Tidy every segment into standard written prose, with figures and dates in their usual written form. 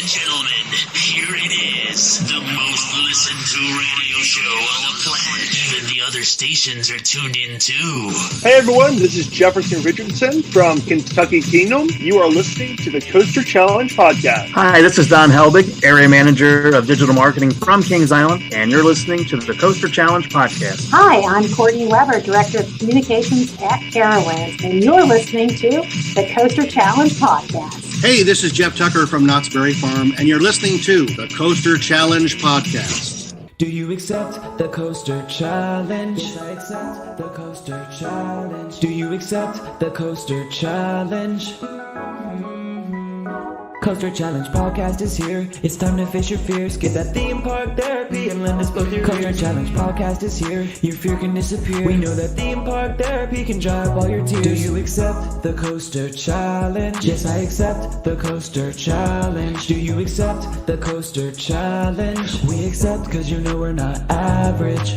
and gentlemen, here it is, the most listened to radio show on the planet. Even the other stations are tuned in too. Hey everyone, this is Jefferson Richardson from Kentucky Kingdom. You are listening to the Coaster Challenge podcast. Hi, this is Don Helbig, Area Manager of Digital Marketing from Kings Island, and you're listening to the Coaster Challenge podcast. Hi, I'm Courtney Weber, Director of Communications at Carowinds, and you're listening to the Coaster Challenge podcast. Hey, this is Jeff Tucker from Knott's Berry Farm, and you're listening to the Coaster Challenge podcast. Do you accept the Coaster Challenge? Yes, I accept the Coaster Challenge. Do you accept the Coaster Challenge? Coaster Challenge podcast is here. It's time to face your fears. Get that theme park therapy and lend us both your Coaster Challenge podcast is here. Your fear can disappear. We know that theme park therapy can dry up all your tears. Do you accept the Coaster Challenge? Yes, I accept the Coaster Challenge. Do you accept the Coaster Challenge? We accept because you know we're not average.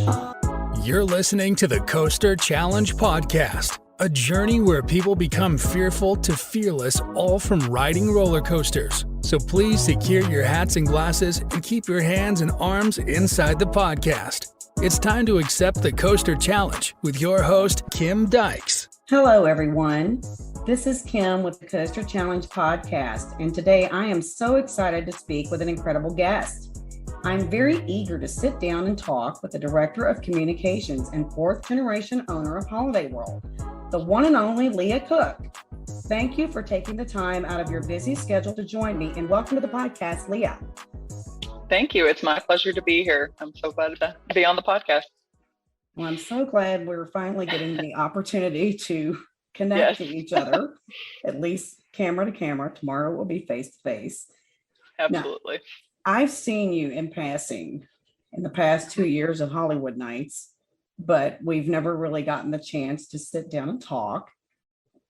You're listening to the Coaster Challenge podcast. A journey where people become fearful to fearless, all from riding roller coasters. So please secure your hats and glasses and keep your hands and arms inside the podcast. It's time to accept the Coaster Challenge with your host, Kim Dykes. Hello, everyone. This is Kim with the Coaster Challenge podcast, and today I am so excited to speak with an incredible guest. I'm very eager to sit down and talk with the Director of Communications and fourth generation owner of Holiday World, the one and only Leah Koch. Thank you for taking the time out of your busy schedule to join me, and welcome to the podcast, Leah. Thank you. It's my pleasure to be here. I'm so glad to be on the podcast. Well, I'm so glad we're finally getting the opportunity to connect to each other, at least camera to camera. Tomorrow will be face to face. Absolutely. Now, I've seen you in passing in the past 2 years of Hollywood Nights, but we've never really gotten the chance to sit down and talk.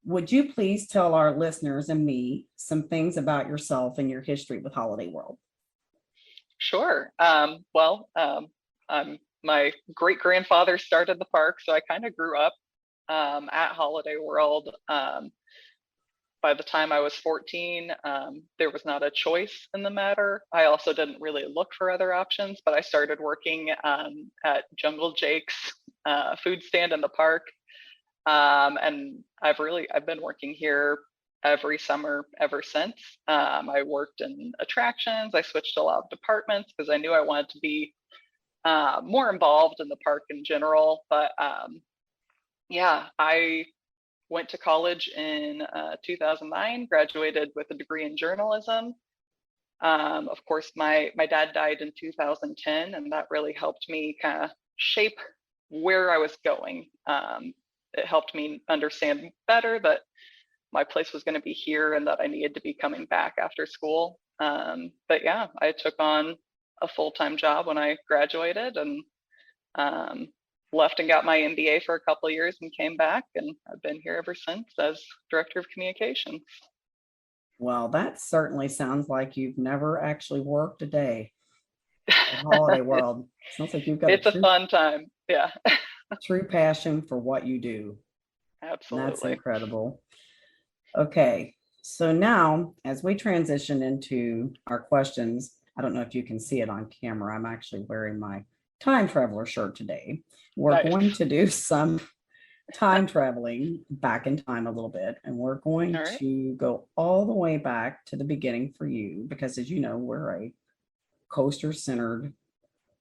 Would you please tell our listeners and me some things about yourself and your history with Holiday World? Sure. My great-grandfather started the park, so I kind of grew up at Holiday World. By the time I was 14, there was not a choice in the matter. I also didn't really look for other options, but I started working at Jungle Jake's food stand in the park. And I've been working here every summer ever since. I worked in attractions. I switched a lot of departments because I knew I wanted to be more involved in the park in general. But I went to college in 2009, graduated with a degree in journalism. Of course, my dad died in 2010, and that really helped me kind of shape where I was going. It helped me understand better that my place was going to be here and that I needed to be coming back after school. I took on a full-time job when I graduated and left and got my MBA for a couple of years and came back, and I've been here ever since as Director of Communications. Well, that certainly sounds like you've never actually worked a day at Holiday World. Sounds like you've got a fun time. Yeah. True passion for what you do. Absolutely. That's incredible. Okay. So now as we transition into our questions, I don't know if you can see it on camera. I'm actually wearing my time traveler shirt today. We're going to do some time traveling back in time a little bit, and we're going to go all the way back to the beginning for you, because as you know, we're a coaster-centered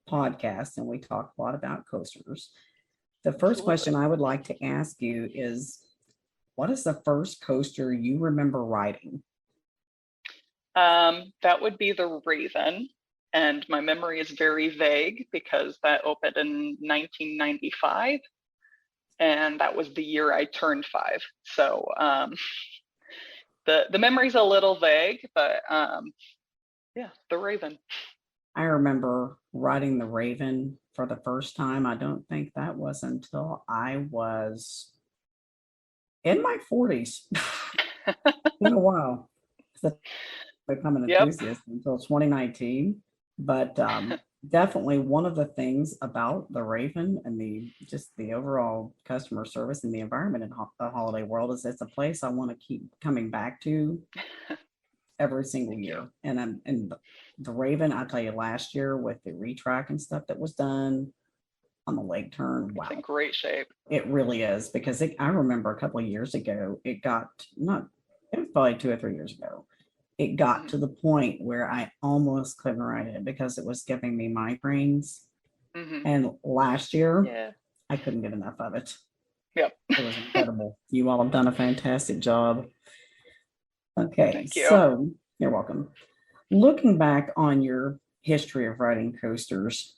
podcast and we talk a lot about coasters. The first question I would like to ask you is, what is the first coaster you remember riding? That would be the Raven. And my memory is very vague because that opened in 1995. And that was the year I turned 5. So the memory's a little vague, but the Raven. I remember riding the Raven for the first time. I don't think that was until I was in my 40s. Been a while. Become an enthusiast until 2019. But definitely one of the things about the Raven and the overall customer service and the environment in the Holiday World is it's a place I want to keep coming back to every single year. And the Raven, I'll tell you, last year with the retrack and stuff that was done on the lake turn, wow, It's in great shape. it really is, because I remember a couple of years ago, it was probably 2 or 3 years ago. It got to the point where I almost couldn't ride it because it was giving me migraines. And last year, I couldn't get enough of it. Yep. It was incredible. You all have done a fantastic job. Okay, Thank you. so you're welcome. Looking back on your history of riding coasters,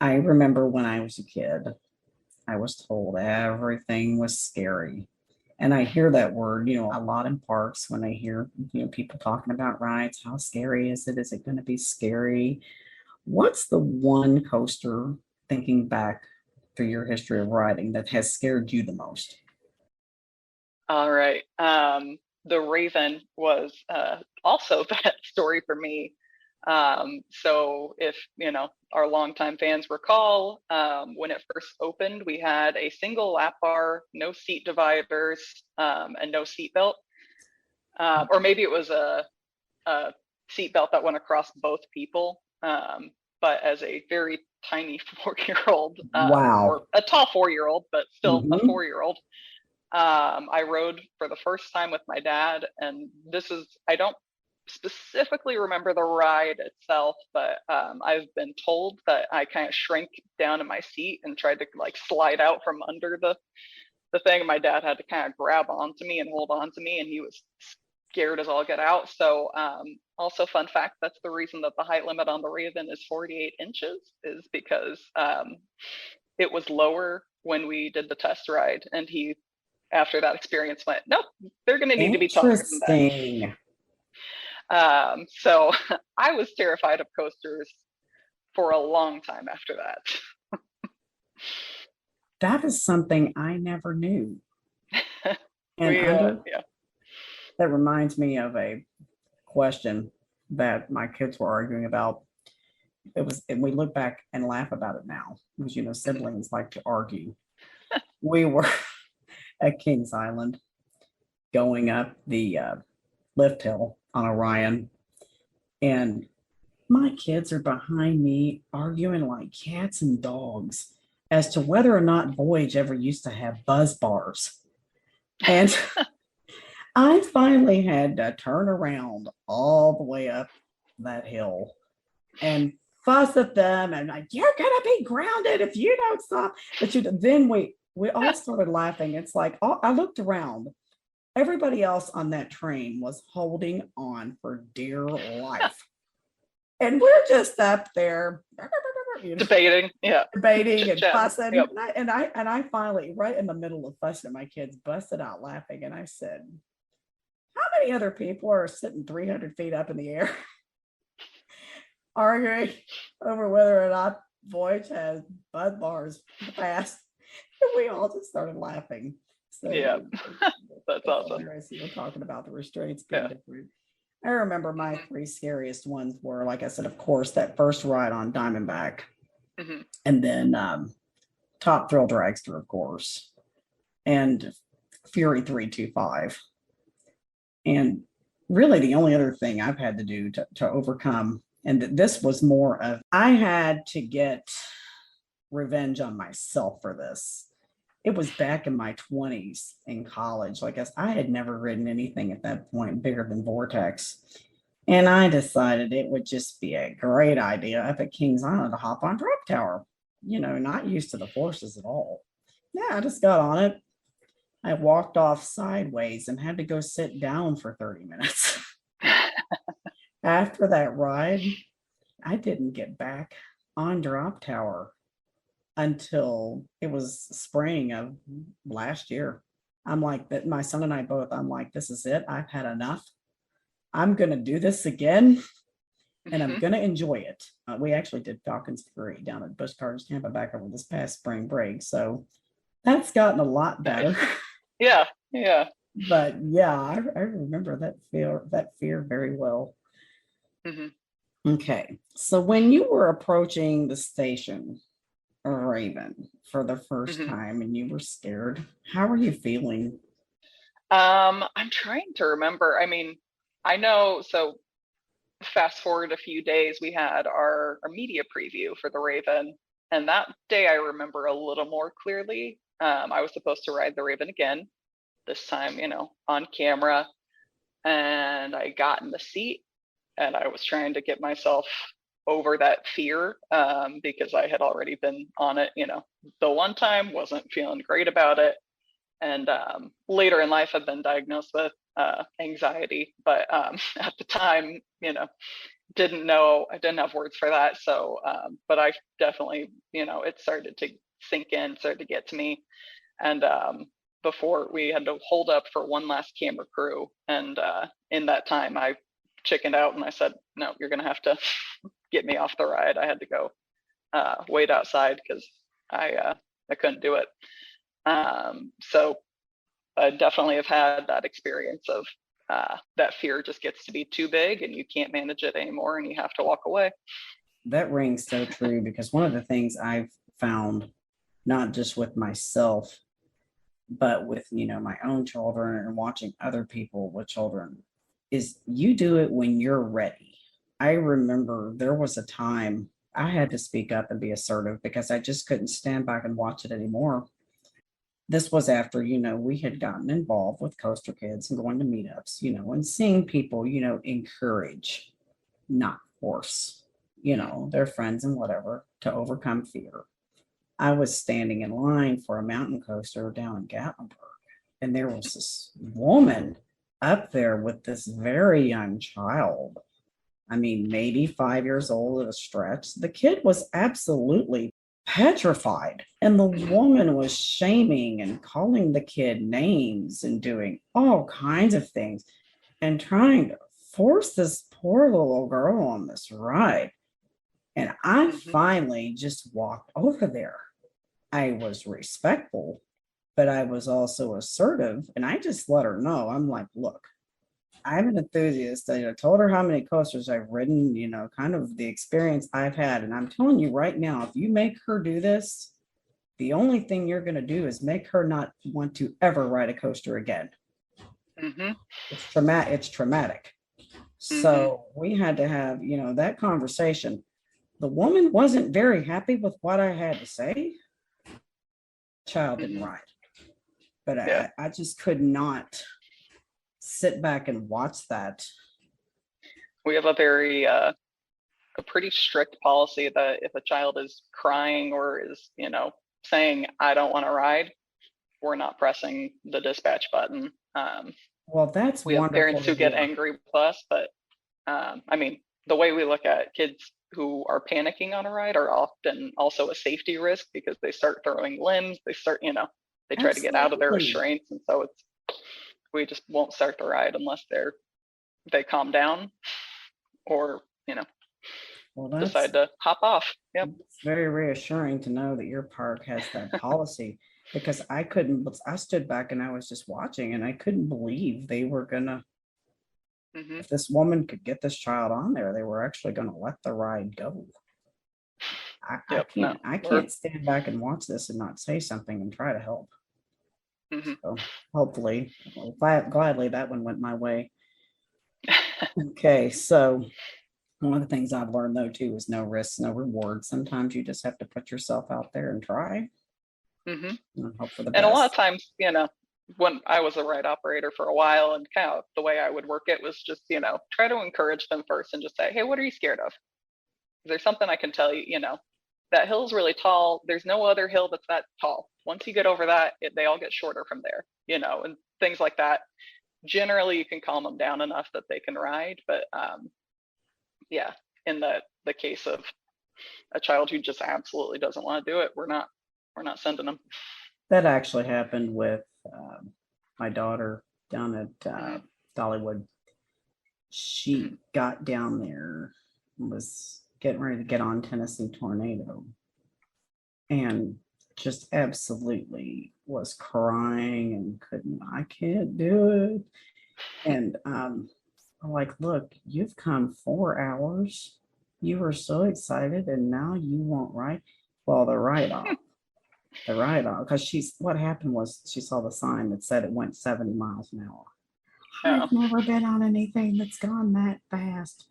I remember when I was a kid, I was told everything was scary. And I hear that word, a lot in parks when I hear, people talking about rides. How scary is it? Is it going to be scary? What's the one coaster, thinking back through your history of riding, that has scared you the most? All right. The Raven was also that story for me. So if, our longtime fans recall, when it first opened, we had a single lap bar, no seat dividers, and no seat belt. Or maybe it was a seat belt that went across both people. But as a very tiny 4-year-old, Wow. or a tall 4-year-old, but still a 4-year-old, I rode for the first time with my dad. And I don't specifically remember the ride itself, but I've been told that I kind of shrank down in my seat and tried to slide out from under the thing. My dad had to kind of grab onto me and hold on to me, and he was scared as all get out. So also fun fact, that's the reason that the height limit on the Raven is 48 inches, is because it was lower when we did the test ride, and he, after that experience, went, nope, they're going to need to be taller than that. Interesting. So I was terrified of coasters for a long time after that. That is something I never knew. And that reminds me of a question that my kids were arguing about. And we look back and laugh about it now, because siblings like to argue. We were at Kings Island going up the lift hill on Orion, and my kids are behind me arguing like cats and dogs as to whether or not Voyage ever used to have buzz bars. And I finally had to turn around all the way up that hill and fuss at them and you're gonna be grounded if you don't stop. But then we all started laughing. It's like, I looked around. Everybody else on that train was holding on for dear life. And we're just up there debating and fussing. Yep. And I finally, right in the middle of fussing at my kids, busted out laughing. And I said, how many other people are sitting 300 feet up in the air arguing over whether or not Voyage has buzz bars fast? And we all just started laughing. So that's awesome. We're talking about the restraints being different. I remember my 3 scariest ones were, like I said, of course, that first ride on Diamondback, and then Top Thrill Dragster, of course, and Fury 325. And really the only other thing I've had to do to overcome, and this was more of, I had to get revenge on myself for this. It was back in my 20s in college. I guess I had never ridden anything at that point bigger than Vortex. And I decided it would just be a great idea up at Kings Island to hop on Drop Tower. Not used to the forces at all. Yeah, I just got on it. I walked off sideways and had to go sit down for 30 minutes. After that ride, I didn't get back on Drop Tower until it was spring of last year. I'm like, that my son and I both, I'm like, this is it. I've had enough. I'm going to do this again, and I'm going to enjoy it. We actually did Falcons Fury down at Busch Gardens, Tampa, back over this past spring break. So that's gotten a lot better. Yeah. But yeah, I remember that fear very well. Okay. So when you were approaching the station, Raven, for the first time, and you were scared, how were you feeling? I'm trying to remember. I mean, I know, so fast forward a few days, we had our media preview for the Raven. And that day I remember a little more clearly. I was supposed to ride the Raven again, this time, on camera. And I got in the seat and I was trying to get myself over that fear because I had already been on it, the one time, wasn't feeling great about it. And later in life, I've been diagnosed with anxiety, but at the time, didn't know, I didn't have words for that. So, but I definitely, it started to sink in, started to get to me. And before we had to hold up for one last camera crew. And in that time, I chickened out and I said, no, you're going to have to get me off the ride. I had to go wait outside because I couldn't do it. So I definitely have had that experience of that fear just gets to be too big and you can't manage it anymore and you have to walk away. That rings so true, because one of the things I've found, not just with myself, but with, my own children and watching other people with children, is you do it when you're ready. I remember there was a time I had to speak up and be assertive because I just couldn't stand back and watch it anymore. This was after, we had gotten involved with Coaster Kids and going to meetups, and seeing people, encourage, not force, their friends and whatever to overcome fear. I was standing in line for a mountain coaster down in Gatlinburg, and there was this woman up there with this very young child. I mean, maybe 5 years old at a stretch. The kid was absolutely petrified, and the woman was shaming and calling the kid names and doing all kinds of things and trying to force this poor little girl on this ride. And I finally just walked over there. I was respectful, but I was also assertive, and I just let her know. I'm like, look, I'm an enthusiast. I told her how many coasters I've ridden, kind of the experience I've had. And I'm telling you right now, if you make her do this, the only thing you're going to do is make her not want to ever ride a coaster again. It's traumatic. So we had to have, that conversation. The woman wasn't very happy with what I had to say. Child didn't ride, but I just could not sit back and watch that. We have a pretty strict policy that if a child is crying or is, saying, I don't want to ride, we're not pressing the dispatch button. Well, that's we have parents who get angry with us, but I mean, the way we look at kids who are panicking on a ride are often also a safety risk because they start throwing limbs, they start, they try to get out of their restraints. And so we just won't start the ride unless they calm down or, decide to hop off. Yep. It's very reassuring to know that your park has that policy, because I stood back and I was just watching and I couldn't believe they were gonna, if this woman could get this child on there, they were actually gonna let the ride go. I can't stand back and watch this and not say something and try to help. So hopefully, gladly that one went my way. Okay, so one of the things I've learned though too is no risks, no rewards. Sometimes you just have to put yourself out there and try. And hope for the best. And a lot of times, when I was a ride operator for a while, and kind of the way I would work it was just, try to encourage them first and just say, hey, what are you scared of? Is there something I can tell you? That hill's really tall. There's no other hill that's that tall. Once you get over that, they all get shorter from there, and things like that. Generally, you can calm them down enough that they can ride. But in the case of a child who just absolutely doesn't want to do it, we're not sending them. That actually happened with my daughter down at Dollywood. She got down there and was getting ready to get on Tennessee Tornado and just absolutely was crying and I can't do it. And I'm like, look, you've come 4 hours. You were so excited and now you won't ride. Well, the ride off. the ride on, because what happened was she saw the sign that said it went 70 miles an hour. Oh. I've never been on anything that's gone that fast.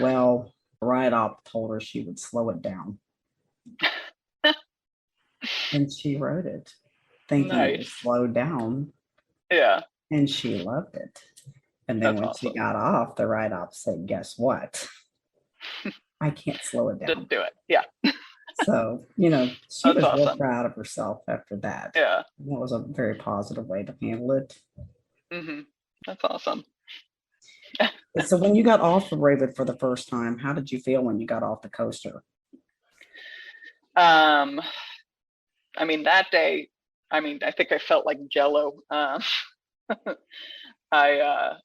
Well, the ride op told her she would slow it down. And she rode it, thinking it would slow down. Yeah. And she loved it. And then That's when awesome. she got off, the ride op said, guess what? I can't slow it down. Didn't do it. Yeah. So, she That's was real awesome. proud of herself after that. Yeah. That was a very positive way to handle it. That's awesome. So when you got off the Raven for the first time, how did you feel when you got off the coaster? I mean, that day, I think I felt like jello. I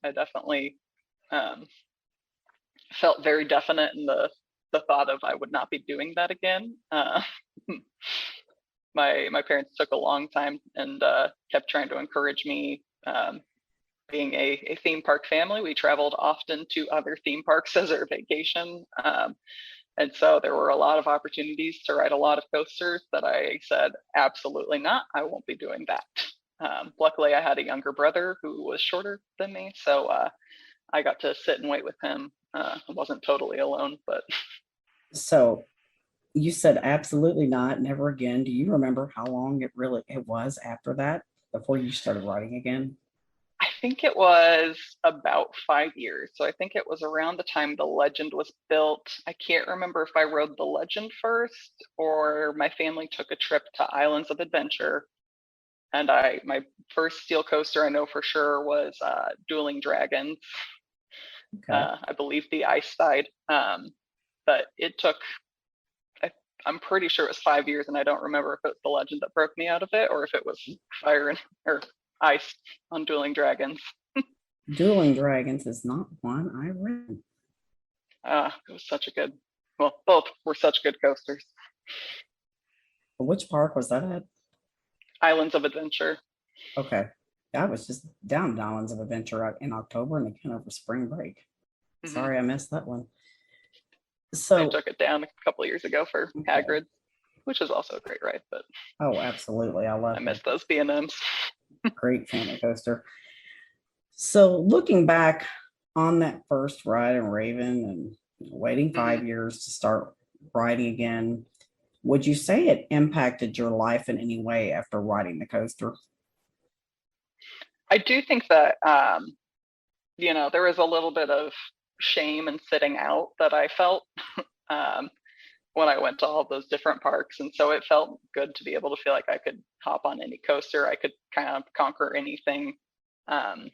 definitely felt very definite in the thought of I would not be doing that again. My parents took a long time and kept trying to encourage me. Being a theme park family, we traveled often to other theme parks as our vacation. And so there were a lot of opportunities to ride a lot of coasters that I said, absolutely not, I won't be doing that. Luckily, I had a younger brother who was shorter than me, so I got to sit and wait with him. I wasn't totally alone, but. So you said absolutely not, never again. Do you remember how long it was after that, before you started riding again? I think it was about 5 years. So I think it was around the time the Legend was built. I can't remember if I rode the Legend first or my family took a trip to Islands of Adventure. And my first steel coaster I know for sure was Dueling Dragons. Okay. I believe the ice side. But it took, I'm pretty sure it was 5 years, and I don't remember if it was the Legend that broke me out of it or if it was fire or ice on Dueling Dragons. Dueling Dragons is not one I read. It was such a good, both were such good coasters. Which park was that at? Islands of Adventure. Okay. I was just down at Islands of Adventure in October and again over spring break. Sorry, I missed that one. So I took it down a couple of years ago for Hagrid, which is also a great ride, but oh, absolutely. I miss those B&Ms. Great family coaster. So looking back on that first ride in Raven and waiting 5 years to start riding again, would you say it impacted your life in any way after riding the coaster? I do think that, there was a little bit of shame in sitting out that I felt when I went to all those different parks. And so it felt good to be able to feel like I could hop on any coaster. I could kind of conquer anything and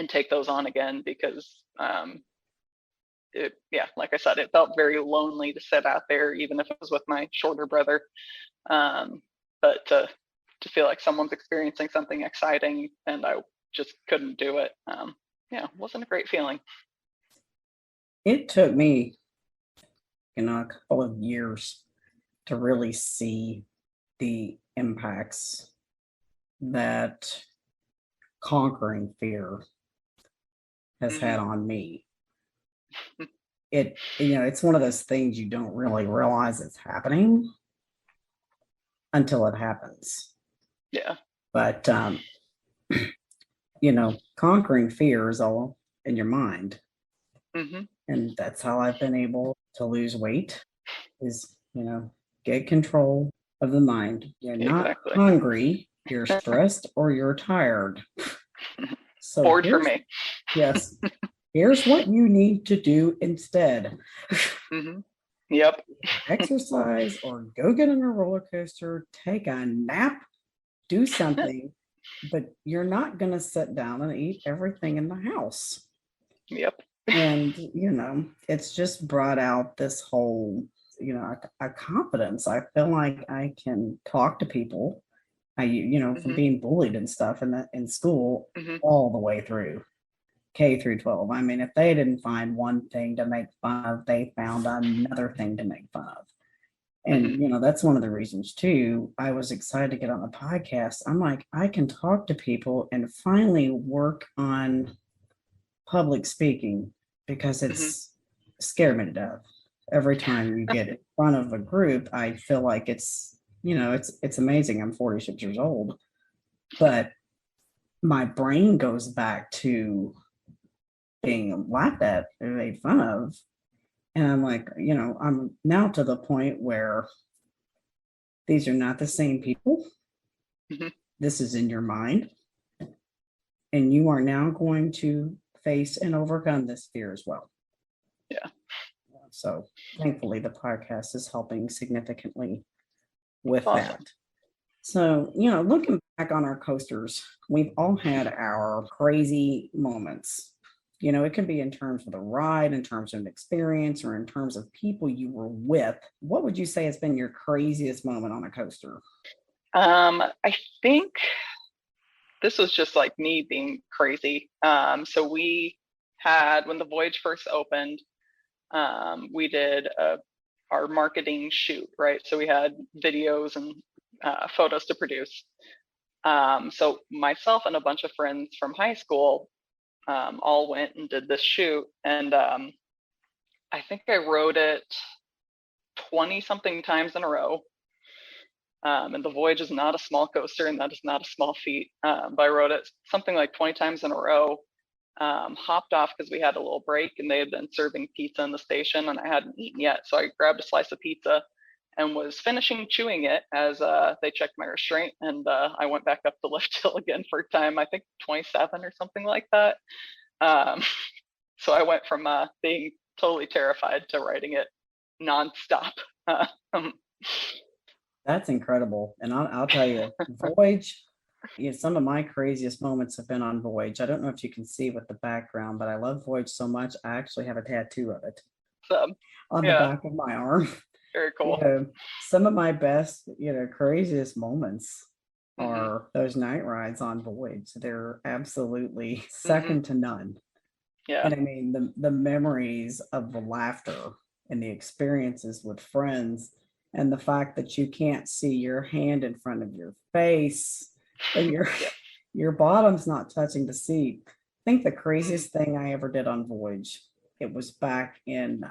take those on again because, like I said, it felt very lonely to sit out there, even if it was with my shorter brother. But to feel like someone's experiencing something exciting and I just couldn't do it, wasn't a great feeling. It took me, a couple of years to really see the impacts that conquering fear has had on me. It's one of those things you don't really realize it's happening until it happens. Yeah. But, conquering fear is all in your mind. And that's how I've been able to lose weight is, get control of the mind. You're not hungry, you're stressed, or you're tired. So bored for me. Yes. Here's what you need to do instead. Yep. Exercise or go get on a roller coaster, take a nap, do something, but you're not going to sit down and eat everything in the house. Yep. And, it's just brought out this whole, a confidence. I feel like I can talk to people, from being bullied and stuff in school all the way through K through 12. I mean, if they didn't find one thing to make fun of, they found another thing to make fun of. And, that's one of the reasons too, I was excited to get on the podcast. I'm like, I can talk to people and finally work on public speaking because it's scared me to death. Every time you get in front of a group, I feel like it's, it's amazing. I'm 46 years old, but my brain goes back to being laughed at and made fun of. And I'm like, I'm now to the point where these are not the same people. Mhm. This is in your mind. And you are now going to face and overcome this fear as well. Yeah. So thankfully, the podcast is helping significantly with Awesome. that. So, looking back on our coasters, we've all had our crazy moments. It can be in terms of the ride, in terms of an experience, or in terms of people you were with. What would you say has been your craziest moment on a coaster? I think this was just like me being crazy. So we had, when the Voyage first opened, we did our marketing shoot, right? So we had videos and photos to produce. So myself and a bunch of friends from high school all went and did this shoot. And I think I rode it 20 something times in a row. And the Voyage is not a small coaster, and that is not a small feat. But I rode it something like 20 times in a row. Hopped off because we had a little break and they had been serving pizza in the station and I hadn't eaten yet. So I grabbed a slice of pizza and was finishing chewing it as they checked my restraint. And I went back up the lift hill again for time, I think 27 or something like that. So I went from being totally terrified to riding it nonstop. That's incredible. And I'll tell you, Voyage, some of my craziest moments have been on Voyage. I don't know if you can see with the background, but I love Voyage so much. I actually have a tattoo of it on the back of my arm. Very cool. Some of my best, craziest moments are those night rides on Voyage. They're absolutely second to none. Yeah. And I mean, the memories of the laughter and the experiences with friends and the fact that you can't see your hand in front of your face and your bottom's not touching the seat. I think the craziest thing I ever did on Voyage, it was back in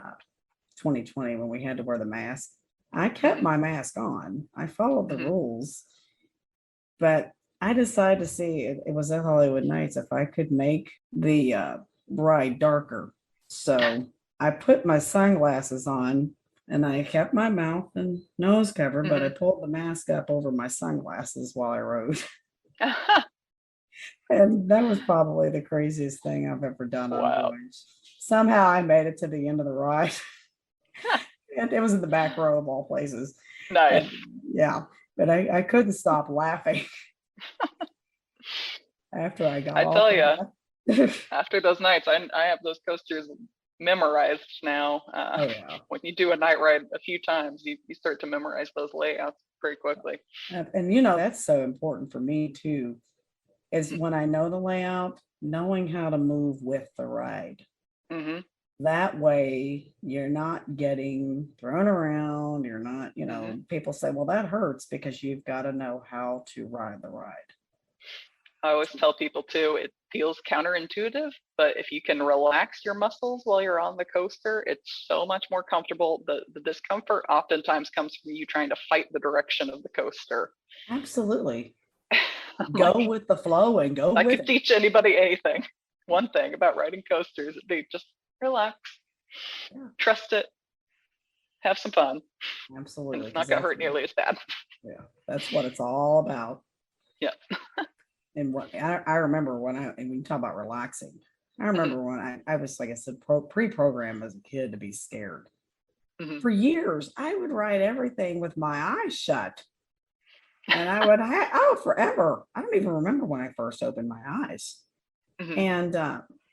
2020 when we had to wear the mask. I kept my mask on. I followed the rules, but I decided to see, it was at Hollywood Nights, if I could make the ride darker. So I put my sunglasses on and I kept my mouth and nose covered, but I pulled the mask up over my sunglasses while I rode. And that was probably the craziest thing I've ever done on Voyage. Somehow I made it to the end of the ride. And it was in the back row of all places. Nice. But I couldn't stop laughing after I got I tell you, after those nights, I have those coasters memorized now. When you do a night ride a few times, you start to memorize those layouts pretty quickly. And that's so important for me too, is when I know the layout, knowing how to move with the ride. That way you're not getting thrown around. You're not, people say, well, that hurts, because you've got to know how to ride the ride. I always tell people too, it feels counterintuitive, but if you can relax your muscles while you're on the coaster, it's so much more comfortable. The discomfort oftentimes comes from you trying to fight the direction of the coaster. Absolutely. Go with the flow and go with it. I could teach anybody anything. One thing about riding coasters, it'd be just relax, trust it, have some fun. Absolutely. And it's not going to hurt nearly as bad. Yeah, that's what it's all about. Yeah. And what I remember when you talk about relaxing, I remember when I was, like I said, pre-programmed as a kid to be scared. For years, I would ride everything with my eyes shut. And I would forever. I don't even remember when I first opened my eyes. And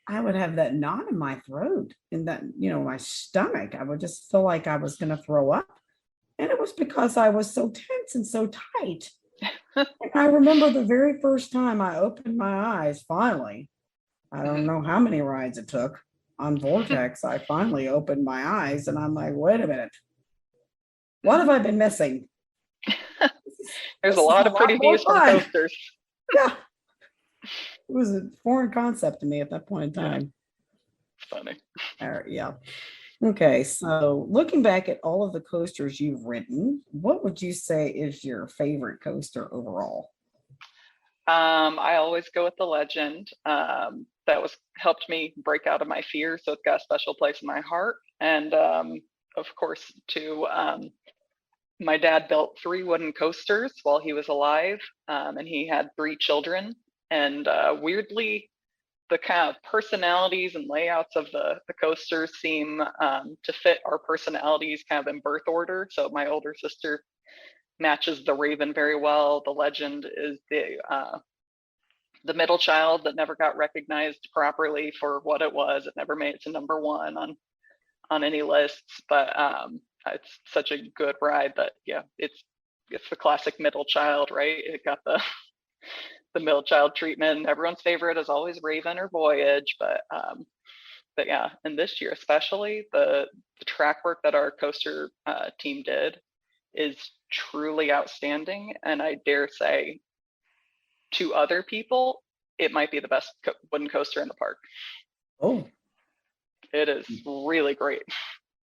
I would have that knot in my throat and that, my stomach. I would just feel like I was going to throw up. And it was because I was so tense and so tight. I remember the very first time I opened my eyes, finally, I don't know how many rides it took on Vortex. I finally opened my eyes and I'm like, wait a minute. What have I been missing? There's a lot of pretty views from coasters. Yeah. It was a foreign concept to me at that point in time. Funny. Yeah. Okay, so looking back at all of the coasters you've ridden, what would you say is your favorite coaster overall? I always go with the Legend. That was helped me break out of my fear, so it's got a special place in my heart. And of course, too, my dad built 3 wooden coasters while he was alive, and he had 3 children. And weirdly, the kind of personalities and layouts of the coasters seem to fit our personalities kind of in birth order. So my older sister matches the Raven very well. The Legend is the middle child that never got recognized properly for what it was. It never made it to #1 on any lists, but it's such a good ride that it's the classic middle child, right? It got the middle child treatment. Everyone's favorite is always Raven or Voyage, but yeah, and this year especially, the track work that our coaster team did is truly outstanding, and I dare say to other people it might be the best wooden coaster in the park. Oh, it is really great.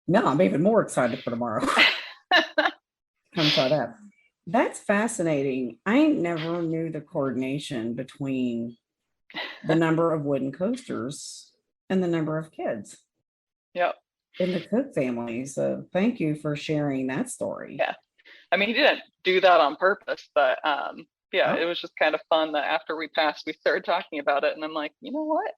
No, I'm even more excited for tomorrow. Come try that. That's fascinating. I never knew the coordination between the number of wooden coasters and the number of kids. Yep. In the Cook family. So thank you for sharing that story. Yeah. I mean, he didn't do that on purpose, but it was just kind of fun that after we passed, we started talking about it. And I'm like, you know what?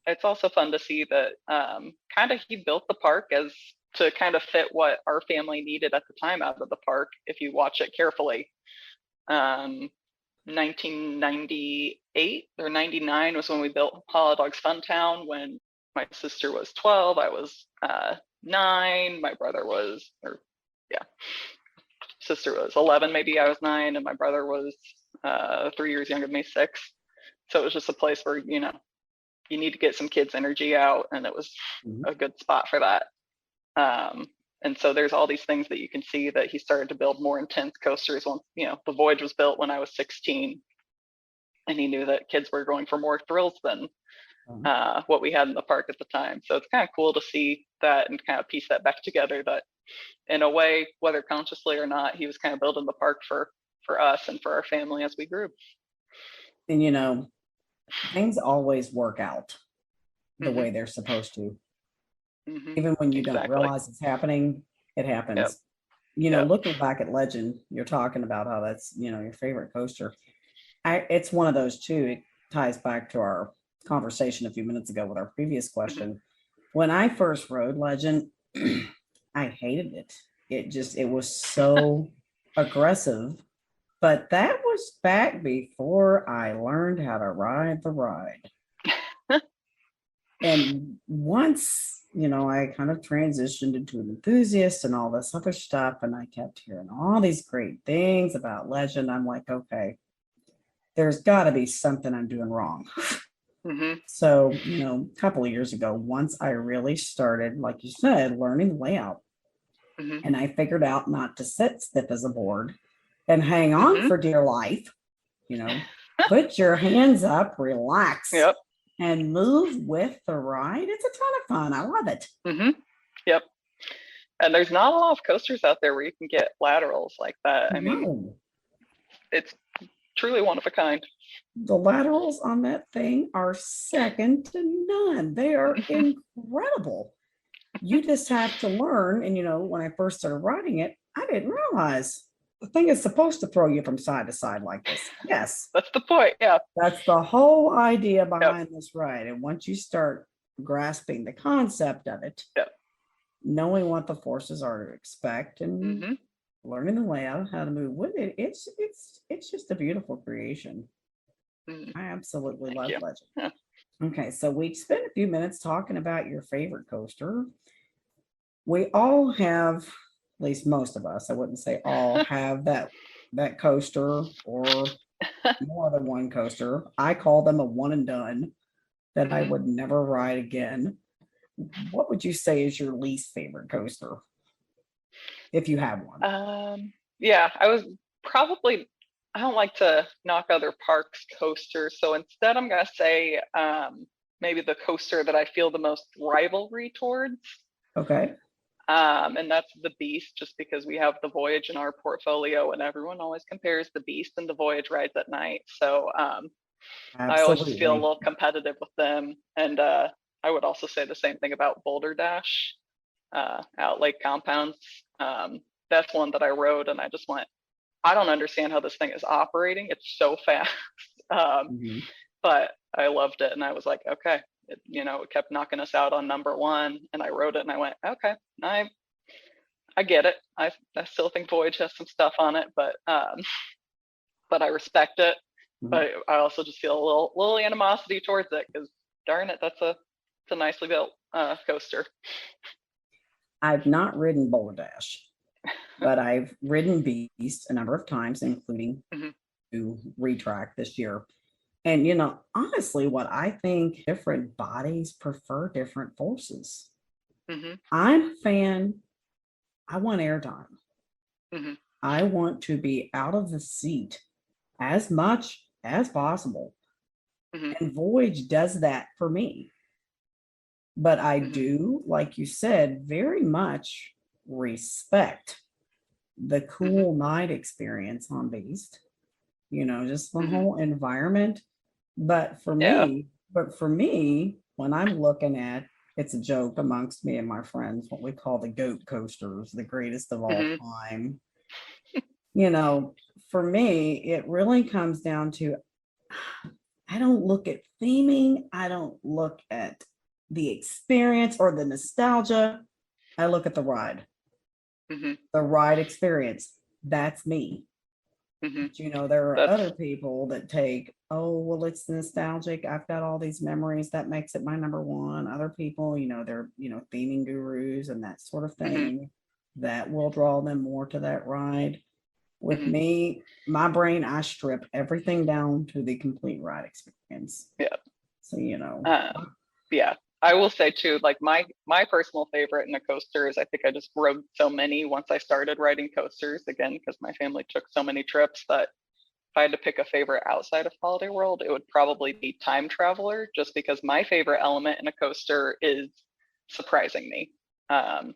It's also fun to see that kind of he built the park as to kind of fit what our family needed at the time out of the park. If you watch it carefully, 1998 or 99 was when we built Holidogs Funtown, when my sister was 12, I was 9, my brother was, sister was 11, maybe I was 9, and my brother was 3 years younger than me, 6. So it was just a place where, you need to get some kids' energy out, and it was a good spot for that. And so there's all these things that you can see that he started to build more intense coasters once, the Voyage was built when I was 16, and he knew that kids were going for more thrills than what we had in the park at the time. So it's kind of cool to see that and kind of piece that back together, that in a way, whether consciously or not, he was kind of building the park for us and for our family as we grew. And things always work out the way they're supposed to. Even when you don't realize it's happening, it happens. Looking back at Legend, you're talking about how that's, your favorite coaster. It's one of those too. It ties back to our conversation a few minutes ago with our previous question. When I first rode Legend, I hated it. It was so aggressive. But that was back before I learned how to ride the ride. And once, I kind of transitioned into an enthusiast and all this other stuff, and I kept hearing all these great things about Legend. I'm like, okay, there's got to be something I'm doing wrong. So, a couple of years ago, once I really started, like you said, learning the layout, and I figured out not to sit stiff as a board and hang on for dear life, put your hands up, relax. Yep. And move with the ride. It's a ton of fun. I love it. Yep. And there's not a lot of coasters out there where you can get laterals like that. I mean, it's truly one of a kind. The laterals on that thing are second to none. They are incredible. You just have to learn. And, when I first started riding it, I didn't realize the thing is supposed to throw you from side to side like this. Yes. That's the point. Yeah. That's the whole idea behind this ride. And once you start grasping the concept of it, knowing what the forces are to expect and learning the layout, how to move with it, it's just a beautiful creation. I absolutely love Legend. Yeah. Okay, so we spent a few minutes talking about your favorite coaster. We all have, at least most of us, I wouldn't say all, have that coaster or more than one coaster. I call them a one and done that I would never ride again. What would you say is your least favorite coaster, if you have one? I don't like to knock other parks' coasters, so instead I'm going to say maybe the coaster that I feel the most rivalry towards Okay. And that's the Beast, just because we have the Voyage in our portfolio, and everyone always compares the Beast and the Voyage rides at night. So I always just feel a Absolutely. little competitive with them. And I would also say the same thing about Boulder Dash, out Lake Compounds. That's one that I rode, and I just went, I don't understand how this thing is operating. It's so fast. Mhm. But I loved it, and I was like, okay. It kept knocking us out on number one, and I wrote it, and I went, okay, I get it. I still think Voyage has some stuff on it, but I respect it. Mhm. But I also just feel a little animosity towards it, because darn it, it's a nicely built coaster. I've not ridden Boulder Dash, but I've ridden Beast a number of times, including Mhm. to retrack this year. And honestly, what I think, different bodies prefer different forces. Mhm. I'm a fan. I want airtime. Mhm. I want to be out of the seat as much as possible. Mhm. And Voyage does that for me. But I Mhm. do, like you said, very much respect the Mhm. cool night experience on Beast, just the Mhm. whole environment. But for Yeah. me, when I'm looking at, it's a joke amongst me and my friends, what we call the goat coasters, the greatest of all Mhm. time. For me, it really comes down to, I don't look at theming, I don't look at the experience or the nostalgia. I look at the ride, Mhm. the ride experience. That's me. Mhm. But, there are other That's people that take, oh, well, it's nostalgic. I've got all these memories. That makes it my number one. Other people, they're, theming gurus and that sort of Mhm. thing that will draw them more to that ride. With Mhm. me, my brain, I strip everything down to the complete ride experience. Yeah. So, Yeah. I will say too, like my personal favorite in a coaster is, I think I just rode so many once I started riding coasters again, because my family took so many trips, that if I had to pick a favorite outside of Holiday World, it would probably be Time Traveler, just because my favorite element in a coaster is surprising me.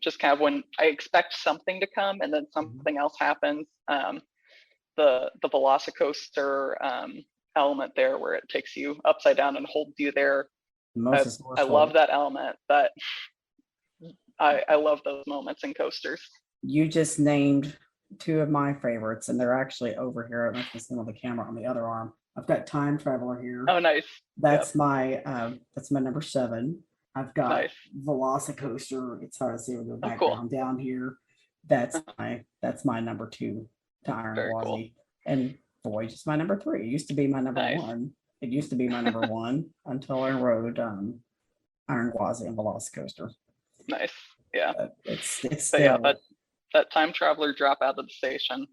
Just kind of when I expect something to come and then something else happens. The Velocicoaster element there, where it takes you upside down and holds you there. most I love resourceful. that element. That I love those moments in coasters. You just named two of my favorites, and they're actually over here. I don't know if you can see them on the camera on the other arm. I've got Time Traveler here. Oh, nice. That's my number 7. I've got Nice. Velocicoaster. It's hard to see with the Oh, cool. background down here. That's my number 2 to Iron Very Gwazi. cool. And Voyage is my number 3. It used to be my number Nice. 1. It used to be my number 1 until I rode Iron Gwazi and Velocicoaster. Nice. Yeah. It's But still, yeah, that Time Traveler drop out of the station.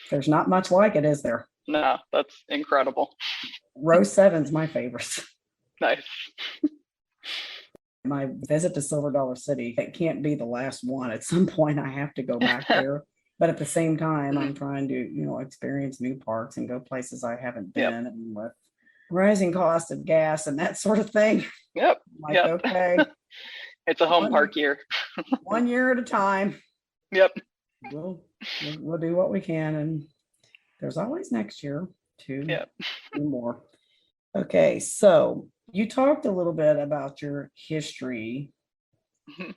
there's not much like it, is there? No, that's incredible. Row 7's my favorite. Nice. My visit to Silver Dollar City, it can't be the last one. At some point, I have to go back there. But at the same time, I'm trying to, experience new parks and go places I haven't been. Yep. And with rising cost of gas and that sort of thing, Yep. like, Yep. okay, It's a home park year. 1 year at a time. Yep. We'll do what we can, and there's always next year to Yep. do more. Okay, so you talked a little bit about your history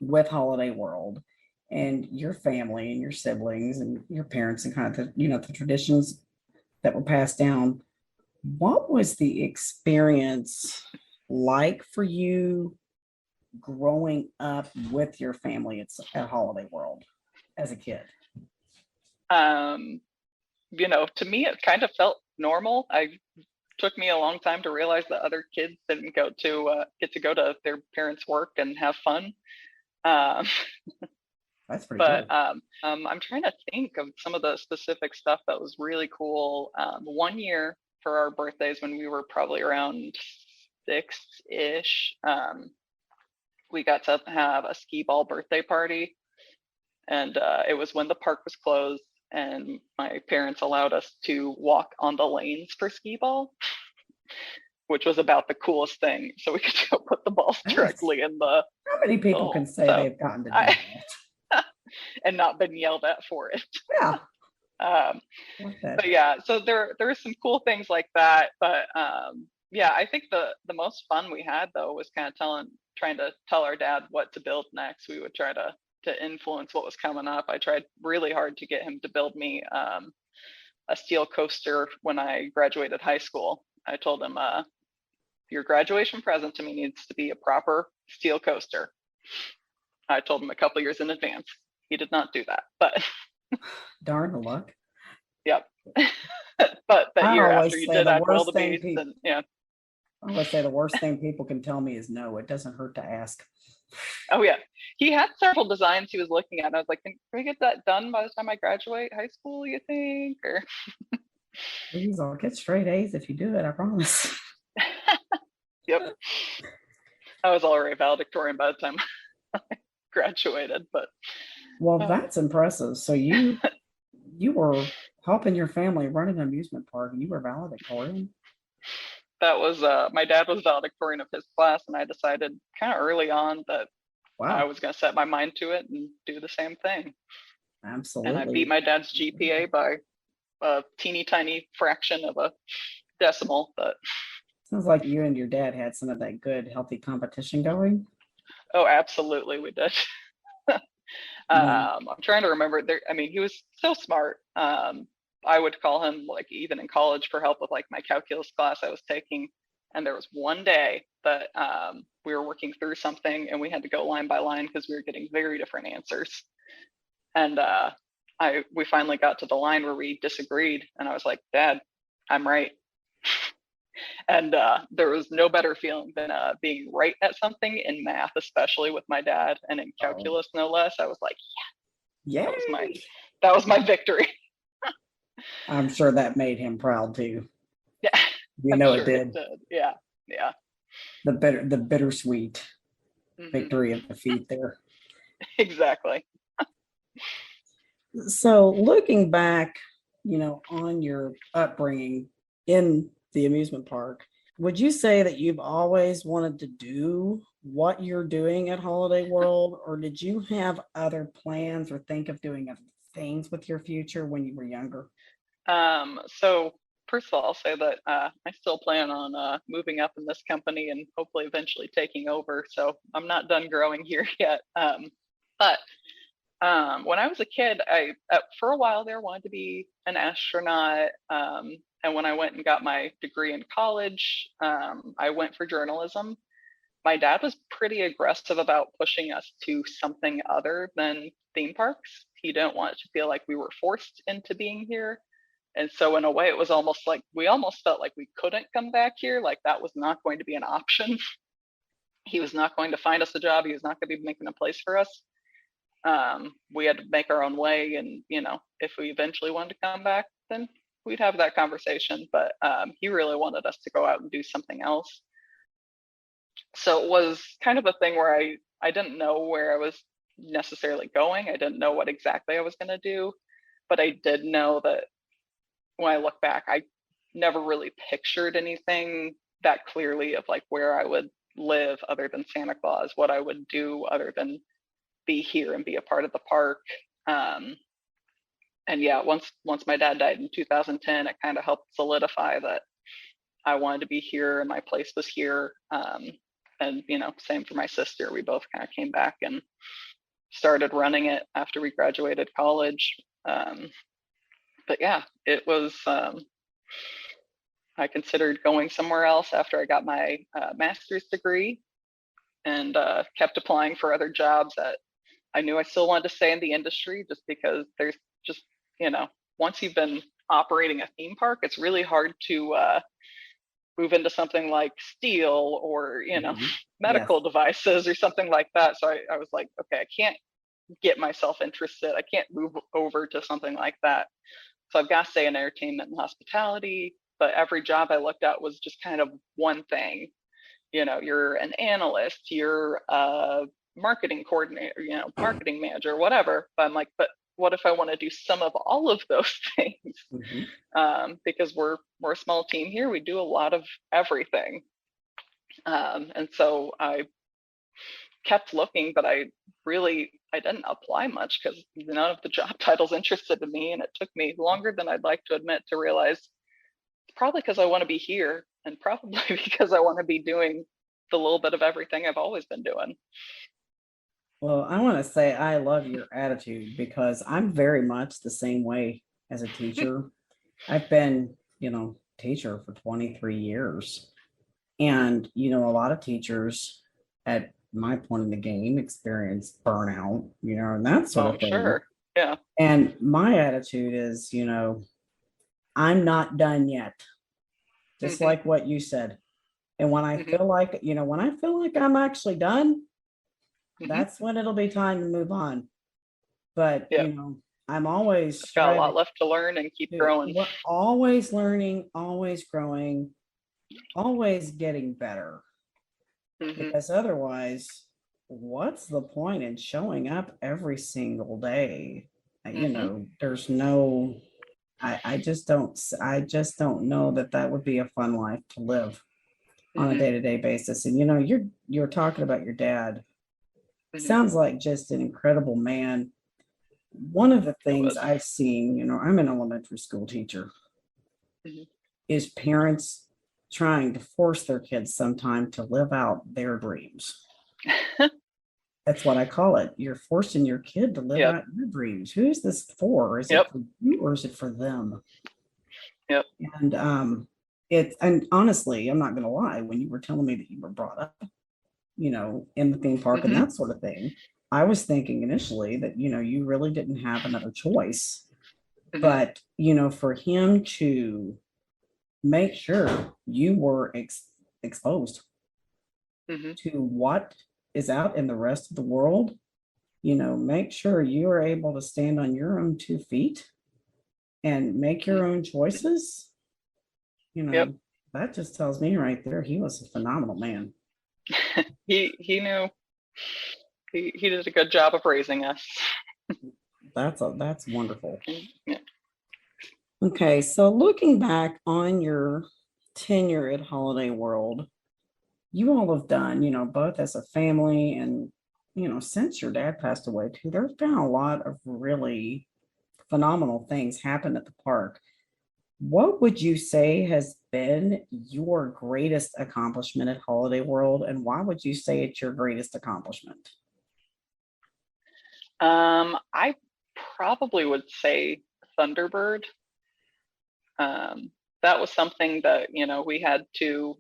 with Holiday World and your family and your siblings and your parents and kind of the traditions that were passed down. What was the experience like for you growing up with your family at Holiday World as a kid? To me, it kind of felt normal. Took me a long time to realize that other kids didn't get to go to their parents' work and have fun. That's pretty But good. I'm trying to think of some of the specific stuff that was really cool. 1 year for our birthdays, when we were probably around 6-ish, we got to have a skee ball birthday party, and it was when the park was closed, and my parents allowed us to walk on the lanes for skee ball, which was about the coolest thing. So we could go put the balls directly in the How many people can say they've gotten to do that? And not been yelled at for it. Yeah. But yeah, so there are some cool things like that. But yeah, I think the most fun we had though was kind of trying to tell our dad what to build next. We would try to influence what was coming up. I tried really hard to get him to build me a steel coaster when I graduated high school. I told him, your graduation present to me needs to be a proper steel coaster. I told him a couple years in advance. He did not do that, but darn luck. Yep. But that year after you did add well the base, and yeah. I always say the worst thing people can tell me is no. It doesn't hurt to ask. Oh yeah, he had several designs he was looking at. And I was like, can we get that done by the time I graduate high school? You think? Or please, I'll get straight A's if you do it. I promise. Yep. I was already valedictorian by the time I graduated, but well, that's impressive. So you were helping your family run an amusement park, and you were valedictorian. That was my dad was valedictorian of his class, and I decided kind of early on that I was going to set my mind to it and do the same thing. Absolutely. And I beat my dad's GPA by a teeny tiny fraction of a decimal. But sounds like you and your dad had some of that good, healthy competition going. Oh, absolutely, we did. I'm trying to remember. I mean, he was so smart. I would call him, like, even in college for help with like my calculus class I was taking. And there was one day that we were working through something and we had to go line by line because we were getting very different answers. And we finally got to the line where we disagreed. And I was like, Dad, I'm right. And there was no better feeling than being right at something in math, especially with my dad, and in calculus, no less. I was like, yeah, that was my victory. I'm sure that made him proud too. Yeah, you know sure it did. Yeah. The bittersweet victory of defeat there. Exactly. So looking back, on your upbringing in the amusement park, would you say that you've always wanted to do what you're doing at Holiday World, or did you have other plans or think of doing other things with your future when you were younger? So first of all, I'll say that I still plan on moving up in this company and hopefully eventually taking over. So I'm not done growing here yet. But when I was a kid, for a while there wanted to be an astronaut. And when I went and got my degree in college, I went for journalism. My dad was pretty aggressive about pushing us to something other than theme parks. He didn't want it to feel like we were forced into being here. And so in a way, it was almost like we almost felt like we couldn't come back here. Like that was not going to be an option. He was not going to find us a job. He was not going to be making a place for us. We had to make our own way. And, if we eventually wanted to come back, then we'd have that conversation. But he really wanted us to go out and do something else. So it was kind of a thing where I didn't know where I was necessarily going. I didn't know what exactly I was going to do. But I did know that when I look back, I never really pictured anything that clearly of like where I would live other than Santa Claus, what I would do other than be here and be a part of the park. And yeah, once my dad died in 2010, it kind of helped solidify that I wanted to be here and my place was here. And same for my sister. We both kind of came back and started running it after we graduated college. But yeah, it was, I considered going somewhere else after I got my master's degree, and kept applying for other jobs that I knew I still wanted to stay in the industry, just because there's just, once you've been operating a theme park, it's really hard to move into something like steel or, medical devices or something like that. So I was like, okay, I can't get myself interested. I can't move over to something like that. So I've got to stay in entertainment and hospitality, but every job I looked at was just kind of one thing. You're an analyst, you're a marketing coordinator, marketing manager, whatever. But I'm like, but what if I want to do some of all of those things? Because we're a small team here. We do a lot of everything. And so I kept looking, but I didn't apply much because none of the job titles interested in me. And it took me longer than I'd like to admit to realize it's probably because I want to be here, and probably because I want to be doing the little bit of everything I've always been doing. Well, I want to say I love your attitude because I'm very much the same way as a teacher. I've been, teacher for 23 years. And, a lot of teachers at my point in the game experience burnout, and that sort of thing. Sure. Yeah. And my attitude is, I'm not done yet. Just like what you said. And when I feel like, I'm actually done, that's when it'll be time to move on. But, I'm always got a lot left to learn and keep growing. We're always learning, always growing, always getting better. Because otherwise, what's the point in showing up every single day? There's no, I just don't know that would be a fun life to live on a day-to-day basis. And you're talking about your dad. Sounds like just an incredible man. One of the things I've seen, I'm an elementary school teacher, is parents trying to force their kids sometime to live out their dreams. That's what I call it. You're forcing your kid to live out your dreams. Who is this for? Is it for you or is it for them? Yep. And and honestly, I'm not gonna lie, when you were telling me that you were brought up, in the theme park and that sort of thing, I was thinking initially that, you really didn't have another choice. But, for him to make sure you were exposed to what is out in the rest of the world, make sure you are able to stand on your own 2 feet and make your own choices. That just tells me right there, he was a phenomenal man. He knew. He did a good job of raising us. That's wonderful. Yeah. Okay, so looking back on your tenure at Holiday World, you all have done, both as a family and, since your dad passed away too, there's been a lot of really phenomenal things happen at the park. What would you say has been your greatest accomplishment at Holiday World, and why would you say it's your greatest accomplishment? I probably would say Thunderbird. That was something that, we had to,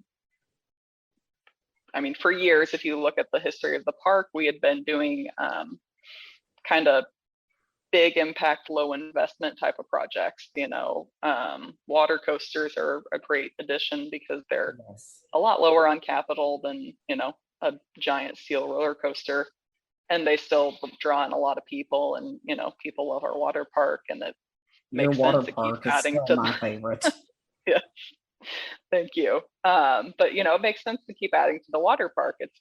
for years, if you look at the history of the park, we had been doing kind of big impact, low investment type of projects. Water coasters are a great addition because they're a lot lower on capital than, a giant steel roller coaster. And they still draw in a lot of people, and people love our water park, and it makes sense to keep adding to my favorite. Yeah, thank you. But it makes sense to keep adding to the water park. It's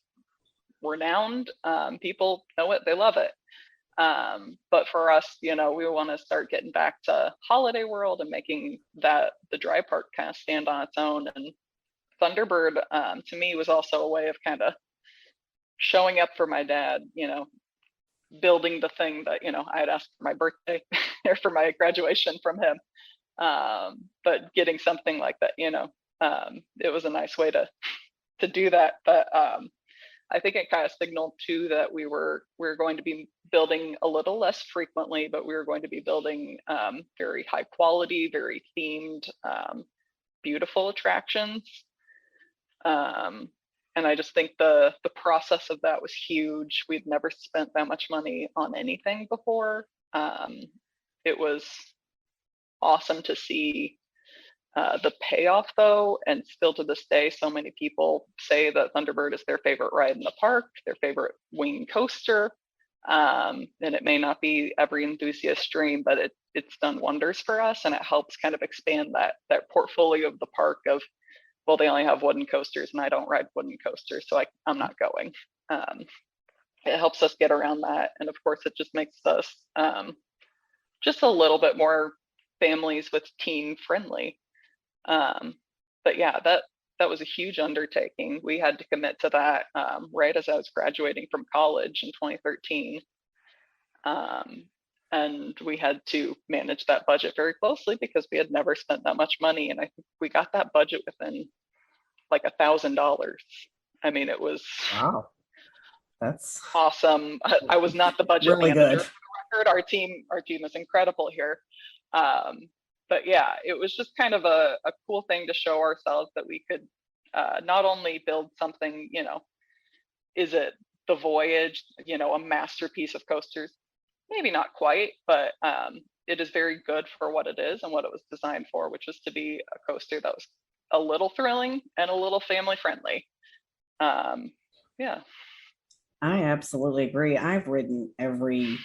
renowned. People know it; they love it. But for us, we want to start getting back to Holiday World and making that the dry park kind of stand on its own. And Thunderbird, to me, was also a way of kind of showing up for my dad, building the thing that, I had asked for my birthday or for my graduation from him. But getting something like that, it was a nice way to do that. But I think it kind of signaled too that we were going to be building a little less frequently, but we were going to be building very high quality, very themed, beautiful attractions. And I just think the process of that was huge. We'd never spent that much money on anything before. It was awesome to see the payoff though, and still to this day, so many people say that Thunderbird is their favorite ride in the park, their favorite wing coaster. And it may not be every enthusiast's dream, but it's done wonders for us, and it helps kind of expand that portfolio of the park of, well, they only have wooden coasters and I don't ride wooden coasters, so I'm not going. It helps us get around that. And of course, it just makes us just a little bit more families with teen friendly. But yeah, that was a huge undertaking. We had to commit to that right as I was graduating from college in 2013. And we had to manage that budget very closely because we had never spent that much money. And I think we got that budget within like $1,000. I mean, it was Wow. That's awesome. I was not the budget really manager good. for the record. Our team is incredible here. But yeah, it was just kind of a cool thing to show ourselves that we could not only build something, is it the Voyage, a masterpiece of coasters? Maybe not quite, but it is very good for what it is and what it was designed for, which is to be a coaster that was a little thrilling and a little family friendly. Yeah. I absolutely agree. I've ridden every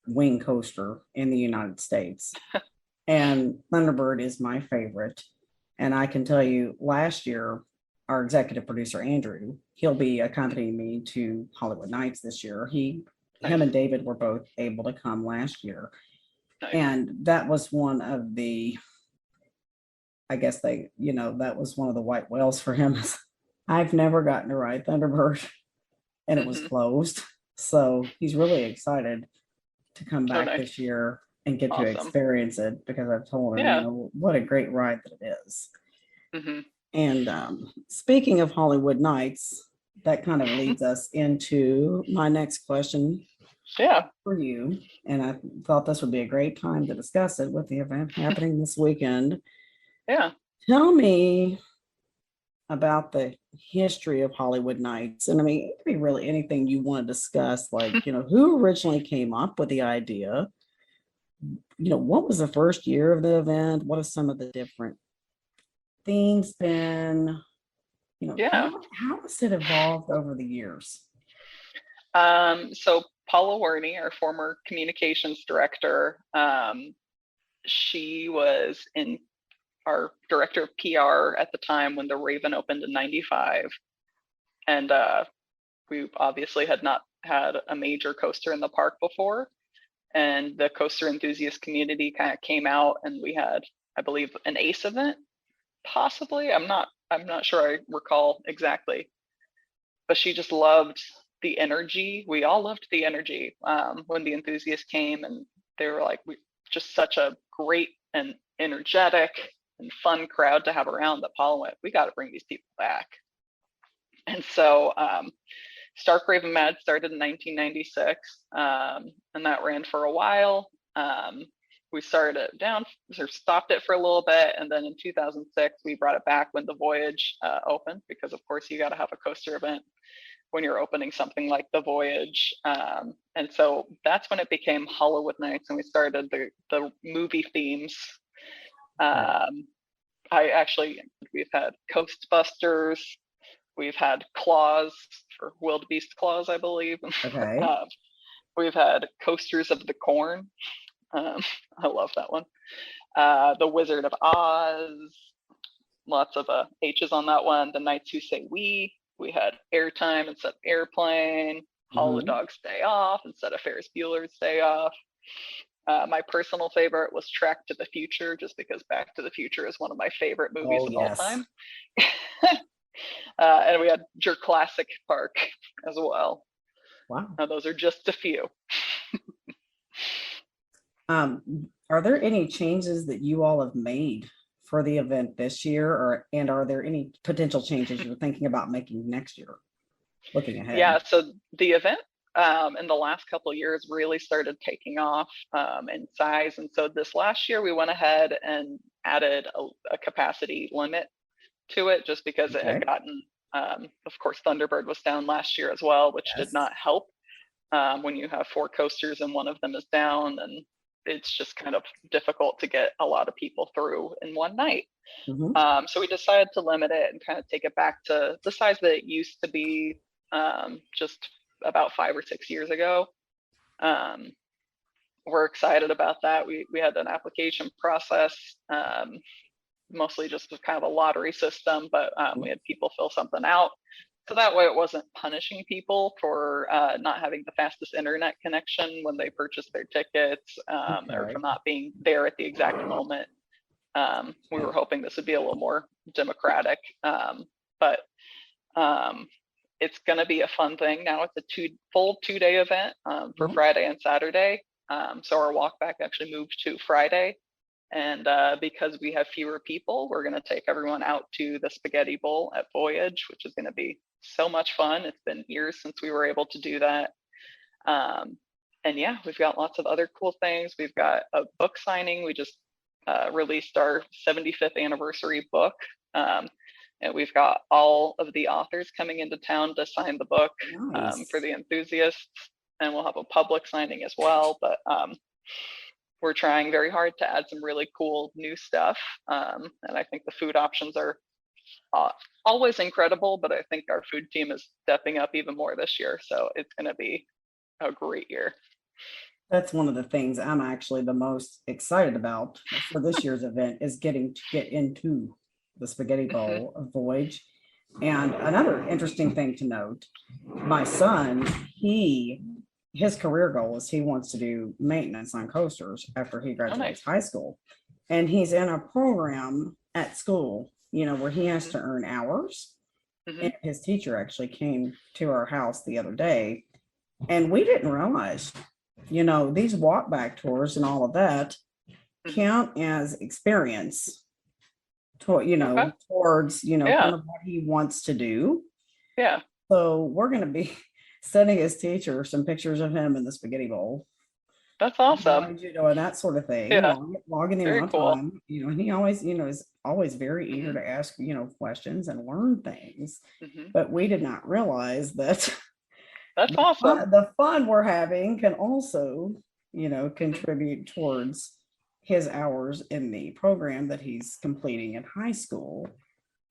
wing coaster in the United States, and Thunderbird is my favorite. And I can tell you, last year, our executive producer, Andrew, he'll be accompanying me to Hollywood Nights this year. Him and David were both able to come last year. Nice. And that was one of the, I guess that was one of the white whales for him. I've never gotten to ride Thunderbird, and it was closed. So he's really excited to come back this year and get to experience it, because I've told him, what a great ride that it is. And speaking of Hollywood Nights, that kind of leads us into my next question for you. And I thought this would be a great time to discuss it with the event happening this weekend. Yeah. Tell me about the history of Hollywood Nights. And I mean, it could be really anything you want to discuss, like, who originally came up with the idea? What was the first year of the event? What are some of the different things been? How has it evolved over the years? So Paula Warney, our former communications director, she was our director of PR at the time when the Raven opened in '95. And we obviously had not had a major coaster in the park before. And the coaster enthusiast community kind of came out, and we had, I believe, an ACE event, possibly. I'm not sure I recall exactly. But she just loved the energy. We all loved the energy when the enthusiasts came, and they were like, just such a great and energetic and fun crowd to have around, that Paula went, we got to bring these people back. And so Stark Raven Mad started in 1996, and that ran for a while. We started it down, or stopped it for a little bit, and then in 2006 we brought it back when the Voyage opened, because of course you got to have a coaster event when you're opening something like the Voyage. And so that's when it became Hollywood Nights, and we started the movie themes. We've had Ghostbusters, we've had Claws for Wildebeest Claws, I believe. Okay. We've had Coasters of the Corn. I love that one. The Wizard of Oz, lots of H's on that one. The Nights Who Say We had Airtime instead of Airplane, All the Dogs Day Off instead of Ferris Bueller's Day Off. My personal favorite was Track to the Future, just because Back to the Future is one of my favorite movies of all time. And we had Your Classic Park as well. Wow. Now, those are just a few. Are there any changes that you all have made for the event this year, and are there any potential changes you're thinking about making next year, looking ahead? Yeah, so the event in the last couple of years really started taking off in size. And so this last year we went ahead and added a capacity limit to it, just because it had gotten, of course, Thunderbird was down last year as well, which did not help. When you have 4 coasters and one of them is down, and it's just kind of difficult to get a lot of people through in one night. So we decided to limit it and kind of take it back to the size that it used to be just about 5 or 6 years ago. We're excited about that. We had an application process, mostly just kind of a lottery system, but we had people fill something out. So that way it wasn't punishing people for not having the fastest internet connection when they purchased their tickets, or for not being there at the exact moment. We were hoping this would be a little more democratic. but it's going to be a fun thing. Now it's a full 2-day event for Friday and Saturday. So our walk back actually moved to Friday. And because we have fewer people, we're going to take everyone out to the Spaghetti Bowl at Voyage, which is going to be so much fun. It's been years since we were able to do that. And yeah, we've got lots of other cool things. We've got a book signing. We just released our 75th anniversary book. And we've got all of the authors coming into town to sign the book for the enthusiasts. And we'll have a public signing as well. But we're trying very hard to add some really cool new stuff. And I think the food options are always incredible, but I think our food team is stepping up even more this year. So it's going to be a great year. That's one of the things I'm actually the most excited about for this year's event is getting to get into the Spaghetti Bowl of Voyage. And another interesting thing to note, my son, his career goal is he wants to do maintenance on coasters after he graduates high school. And he's in a program at school, where he has to earn hours. And his teacher actually came to our house the other day, and we didn't realize, these walk back tours and all of that count as experience towards, kind of what he wants to do. Yeah. So we're going to be sending his teacher some pictures of him in the Spaghetti Bowl. That's awesome. And that sort of thing. Yeah. Logging in on time. And he always, is always very eager to ask, questions and learn things. But we did not realize that that's awesome. The fun we're having can also, contribute towards his hours in the program that he's completing in high school.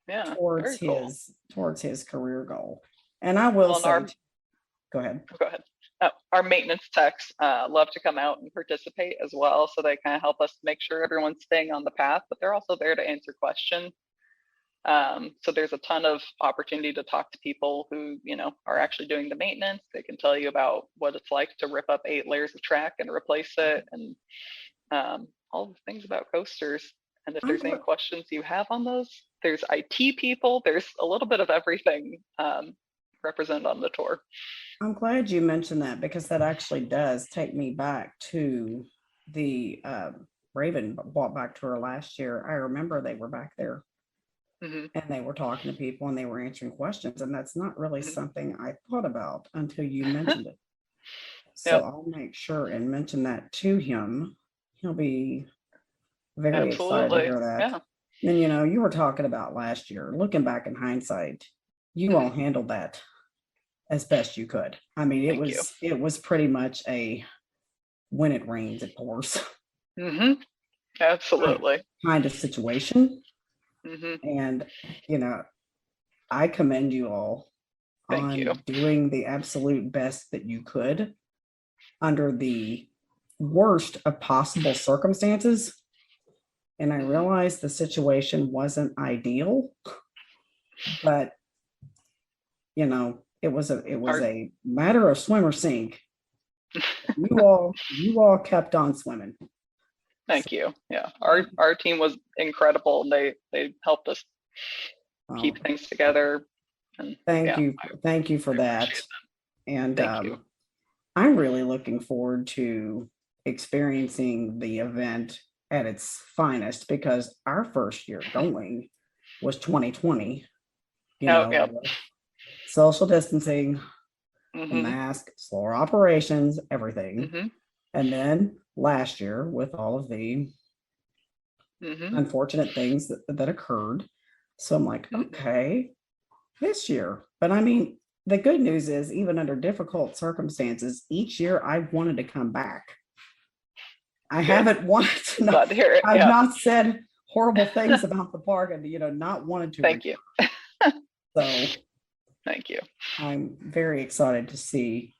Yeah. Towards his career goal. And I will say, go ahead. Go ahead. Our maintenance techs love to come out and participate as well. So they kind of help us make sure everyone's staying on the path, but they're also there to answer questions. So there's a ton of opportunity to talk to people who, are actually doing the maintenance. They can tell you about what it's like to rip up 8 layers of track and replace it, and all the things about coasters. And if there's any questions you have on those, there's IT people, there's a little bit of everything represented on the tour. I'm glad you mentioned that, because that actually does take me back to the Raven walk back tour last year. I remember they were back there and they were talking to people and they were answering questions. And that's not really something I thought about until you mentioned it. So I'll make sure and mention that to him. He'll be very excited to hear that. Yeah. And you were talking about last year, looking back in hindsight, you all handled that as best you could. I mean, it was pretty much a when it rains, it pours. Absolutely. Kind of situation. And, I commend you all on doing the absolute best that you could under the worst of possible circumstances. And I realized the situation wasn't ideal, but it was a matter of swim or sink. You all kept on swimming. Thank you. Yeah, our team was incredible. They helped us keep things together. And thank you for that. And I'm really looking forward to experiencing the event at its finest, because our first year going was 2020. Social distancing, mask, slower operations, everything. And then last year with all of the unfortunate things that occurred. So I'm like, okay, this year. But I mean, the good news is, even under difficult circumstances, each year I wanted to come back. I haven't wanted to. Glad to hear it. I've not said horrible things about the park and, not wanted to. Thank you. So thank you. I'm very excited to see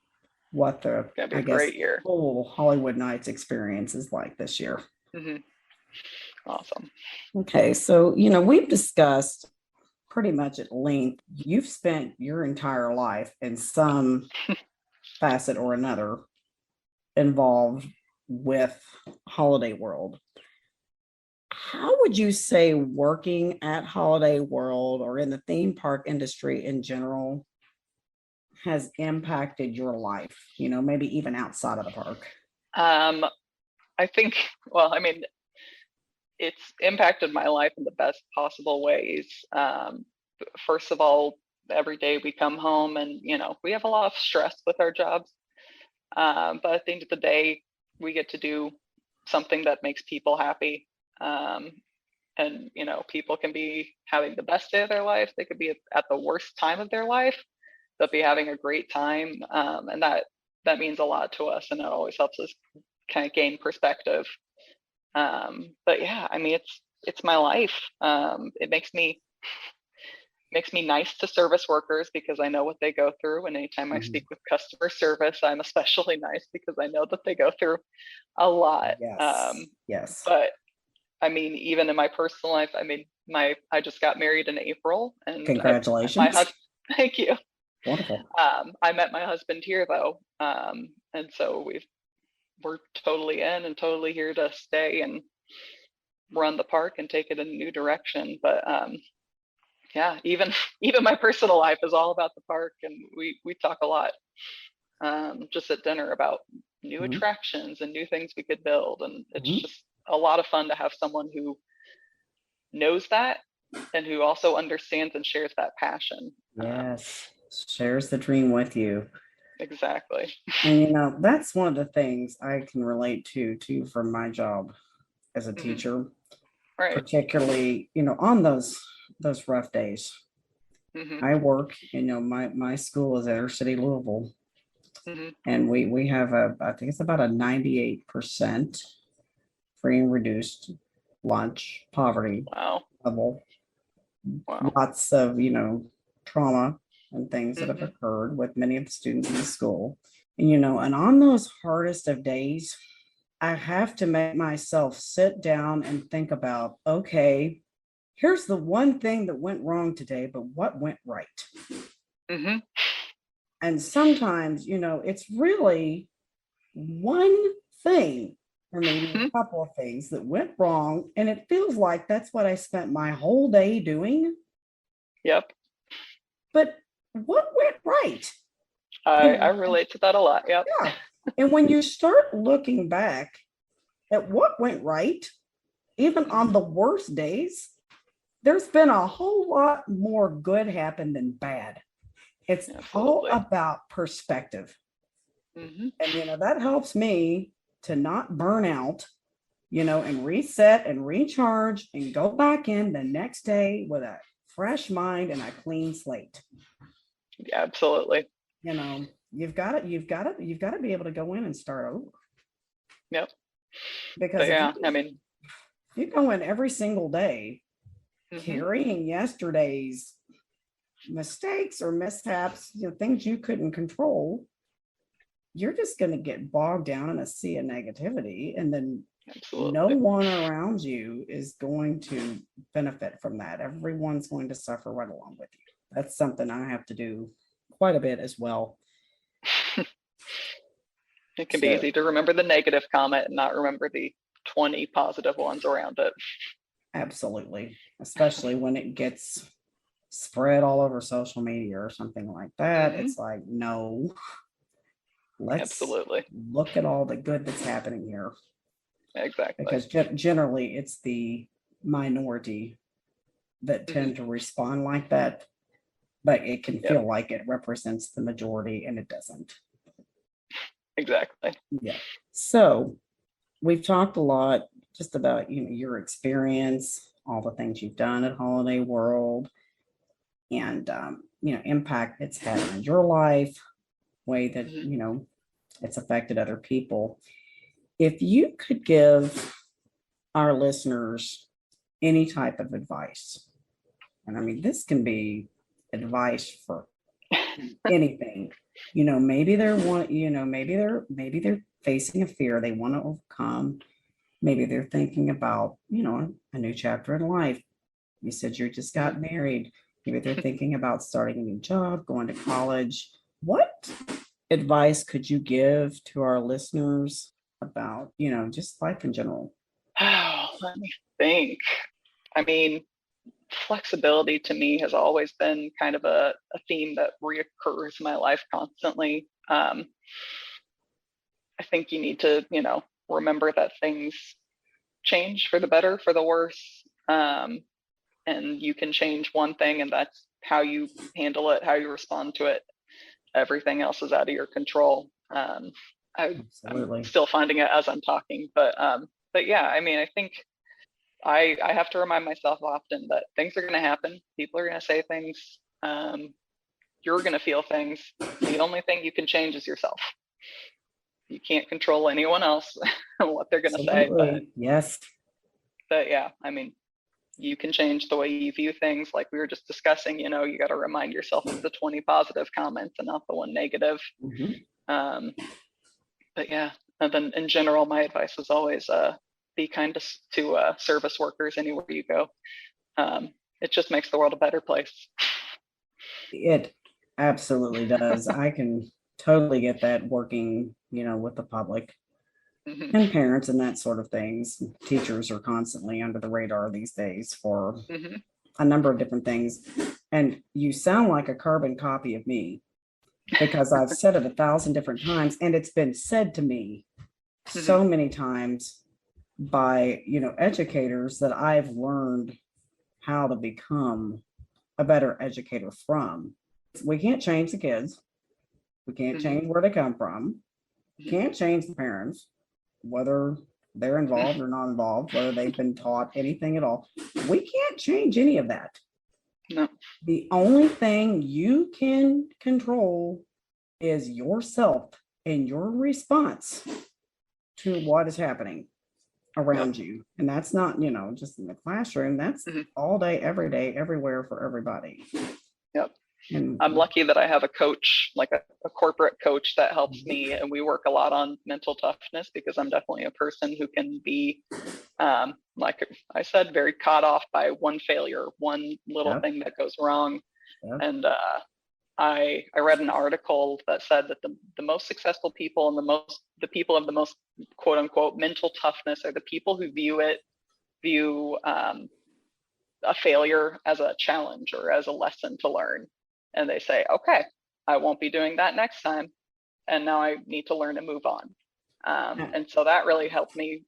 what the great year. Whole Hollywood Nights experience is like this year. Awesome. Okay, so we've discussed pretty much at length. You've spent your entire life in some facet or another involved with Holiday World. how would you say working at Holiday World or in the theme park industry in general has impacted your life, maybe even outside of the park? I think, well, I mean, it's impacted my life in the best possible ways. First of all, every day we come home and, we have a lot of stress with our jobs. But at the end of the day, we get to do something that makes people happy. And, people can be having the best day of their life. They could be at the worst time of their life. They'll be having a great time. And that means a lot to us. And it always helps us kind of gain perspective. But yeah, I mean, it's my life. It makes me nice to service workers because I know what they go through. And anytime I speak with customer service, I'm especially nice because I know that they go through a lot. Yes. But I mean, even in my personal life, I mean, I just got married in April, and congratulations. My husband, thank you. Wonderful. I met my husband here though. And so we're totally in and totally here to stay and run the park and take it in a new direction. But yeah, even my personal life is all about the park, and we talk a lot just at dinner about new attractions and new things we could build, and it's just a lot of fun to have someone who knows that and who also understands and shares that passion. Yes, shares the dream with you. Exactly. And that's one of the things I can relate to too from my job as a teacher, right? Particularly, on those rough days. I work, my school is inner city Louisville, and we have I think it's about a 98% free and reduced lunch poverty level. Wow. Lots of trauma and things that have occurred with many of the students in the school. And on those hardest of days, I have to make myself sit down and think about, okay, here's the one thing that went wrong today, but what went right? And sometimes, it's really one thing or maybe a couple of things that went wrong. And it feels like that's what I spent my whole day doing. Yep. But what went right? I relate to that a lot. Yep. Yeah. And when you start looking back at what went right, even on the worst days, there's been a whole lot more good happen than bad. It's all about perspective. And, that helps me to not burn out, and reset and recharge and go back in the next day with a fresh mind and a clean slate. Yeah, absolutely. You've got to be able to go in and start over. Yep. Because if you go in every single day carrying yesterday's mistakes or mishaps, things you couldn't control, you're just going to get bogged down in a sea of negativity, and then no one around you is going to benefit from that. Everyone's going to suffer right along with you. That's something I have to do quite a bit as well. It can be easy to remember the negative comment and not remember the 20 positive ones around it. Absolutely. Especially when it gets spread all over social media or something like that. It's like, no, let's look at all the good that's happening here. Exactly. Because generally it's the minority that tend to respond like that, but it can feel like it represents the majority, and it doesn't. Exactly. Yeah. So we've talked a lot just about, your experience, all the things you've done at Holiday World, and, impact it's had on your life, way that, it's affected other people. If you could give our listeners any type of advice, and I mean, this can be advice for anything, maybe maybe they're facing a fear they want to overcome. Maybe they're thinking about, a new chapter in life. You said you just got married. Maybe they're thinking about starting a new job, going to college. What advice could you give to our listeners about, just life in general? Let me think, I mean, flexibility to me has always been kind of a theme that reoccurs in my life constantly. I think you need to, remember that things change for the better, for the worse. And you can change one thing, and that's how you handle it, how you respond to it. Everything else is out of your control. I'm still finding it as I'm talking, but yeah, I mean, I think I have to remind myself often that things are going to happen. People are going to say things. You're going to feel things. The only thing you can change is yourself. You can't control anyone else what they're going to say. But, yes. But yeah, I mean, you can change the way you view things. Like we were just discussing, you got to remind yourself of the 20 positive comments and not the one negative. But yeah, and then in general, my advice is always be kind to service workers anywhere you go. It just makes the world a better place. It absolutely does. I can totally get that working, with the public and parents and that sort of things. Teachers are constantly under the radar these days for a number of different things. And you sound like a carbon copy of me, because I've said it 1,000 different times, and it's been said to me so many times by, educators that I've learned how to become a better educator from. We can't change the kids. We can't change where they come from. We can't change the parents, whether they're involved or not involved, whether they've been taught anything at all. We can't change any of that. No. The only thing you can control is yourself and your response to what is happening around you. And that's not, just in the classroom. That's all day, every day, everywhere, for everybody. Yep. And I'm lucky that I have a coach, like a corporate coach, that helps me, and we work a lot on mental toughness, because I'm definitely a person who can be, like I said, very caught off by one failure, one little thing that goes wrong. And I read an article that said that the most successful people and the people of the most quote unquote mental toughness are the people who view a failure as a challenge or as a lesson to learn. And they say, okay, I won't be doing that next time. And now I need to learn to move on. And so that really helped me,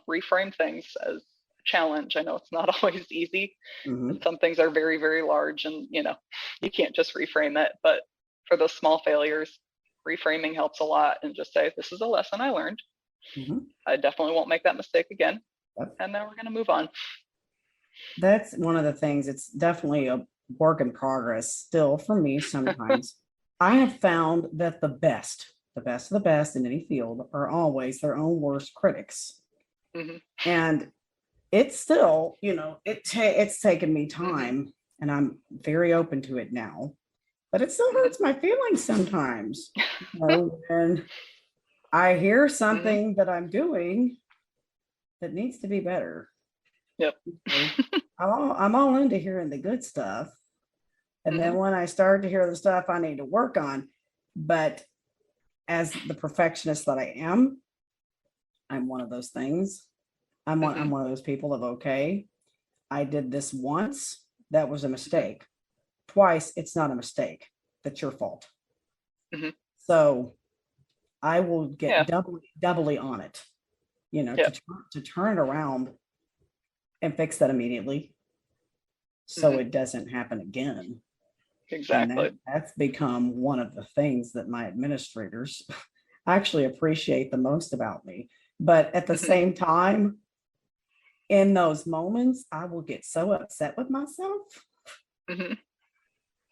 reframe things as a challenge. I know it's not always easy. And some things are very, very large, and, you can't just reframe it. But for those small failures, reframing helps a lot, and just say, this is a lesson I learned. I definitely won't make that mistake again. And now we're going to move on. That's one of the things. It's definitely a work in progress still for me sometimes. I have found that the best of the best in any field are always their own worst critics. And it's still, it's taken me time, and I'm very open to it now, but it still hurts my feelings sometimes. When I hear something that I'm doing that needs to be better. Yep. I'm all into hearing the good stuff. And then when I start to hear the stuff I need to work on, but as the perfectionist that I am, I'm one of those things. I'm one of those people of, okay, I did this once, that was a mistake. Twice, it's not a mistake. That's your fault. So I will get doubly on it, to turn it around and fix that immediately, so it doesn't happen again. Exactly. And that's become one of the things that my administrators actually appreciate the most about me. But at the same time, in those moments, I will get so upset with myself.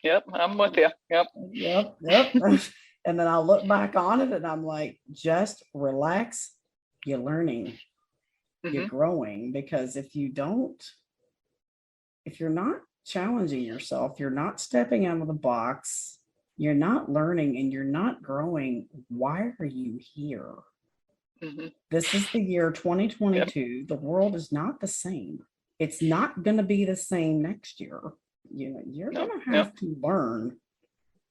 Yep, I'm with you. Yep. And then I'll look back on it and I'm like, just relax. You're learning. You're growing, because if you're not challenging yourself, you're not stepping out of the box, you're not learning, and you're not growing, why are you here? This is the year 2022. The world is not the same. It's not going to be the same next year. You're going to have to learn,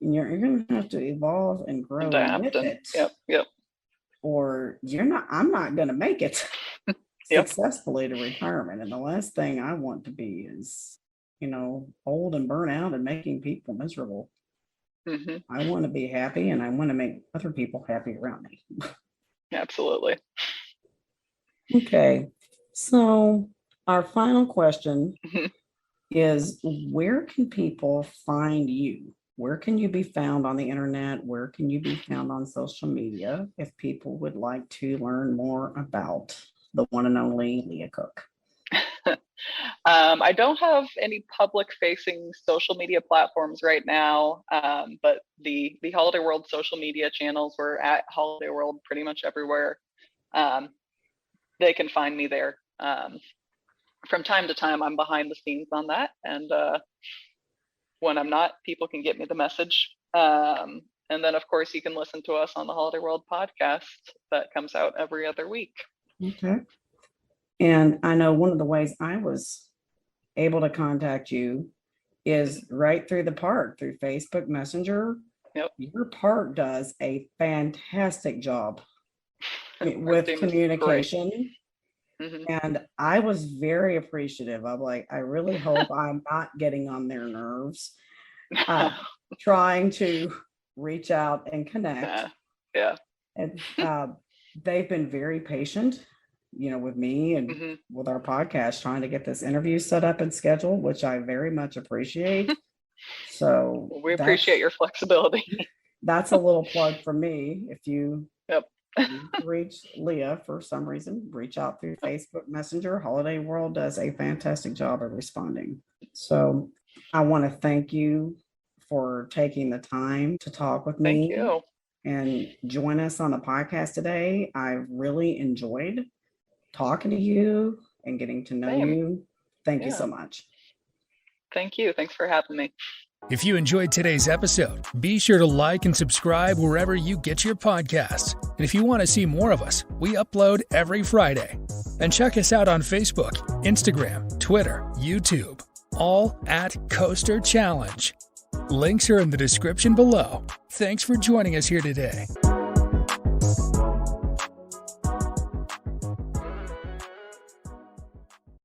and you're going to have to evolve and grow with it. Yep. Or I'm not going to make it. successfully to retirement. And the last thing I want to be is, old and burnt out and making people miserable. I want to be happy, and I want to make other people happy around me. Absolutely. Okay. So our final question is, where can people find you? Where can you be found on the internet? Where can you be found on social media if people would like to learn more about the one and only Leah Koch? I don't have any public-facing social media platforms right now, but the Holiday World social media channels, we're at Holiday World pretty much everywhere. They can find me there. From time to time, I'm behind the scenes on that, and when I'm not, people can get me the message. And then, of course, you can listen to us on the Holiday World podcast that comes out every other week. Okay. And I know one of the ways I was able to contact you is right through the park, through Facebook Messenger. Yep. Your park does a fantastic job with communication. And I was very appreciative. I'm like, I really hope I'm not getting on their nerves, trying to reach out and connect. Yeah. And they've been very patient, with me and with our podcast, trying to get this interview set up and scheduled, which I very much appreciate. So we appreciate your flexibility. That's a little plug for me. If you reach Leah for some reason, reach out through Facebook Messenger. Holiday World does a fantastic job of responding. So I want to thank you for taking the time to talk with me. Thank you. And join us on the podcast today. I really enjoyed talking to you and getting to know you. Thank you so much. Thank you. Thanks for having me. If you enjoyed today's episode, be sure to like and subscribe wherever you get your podcasts. And if you want to see more of us, we upload every Friday. And check us out on Facebook, Instagram, Twitter, YouTube, all at Coaster Challenge. Links are in the description below. Thanks for joining us here today.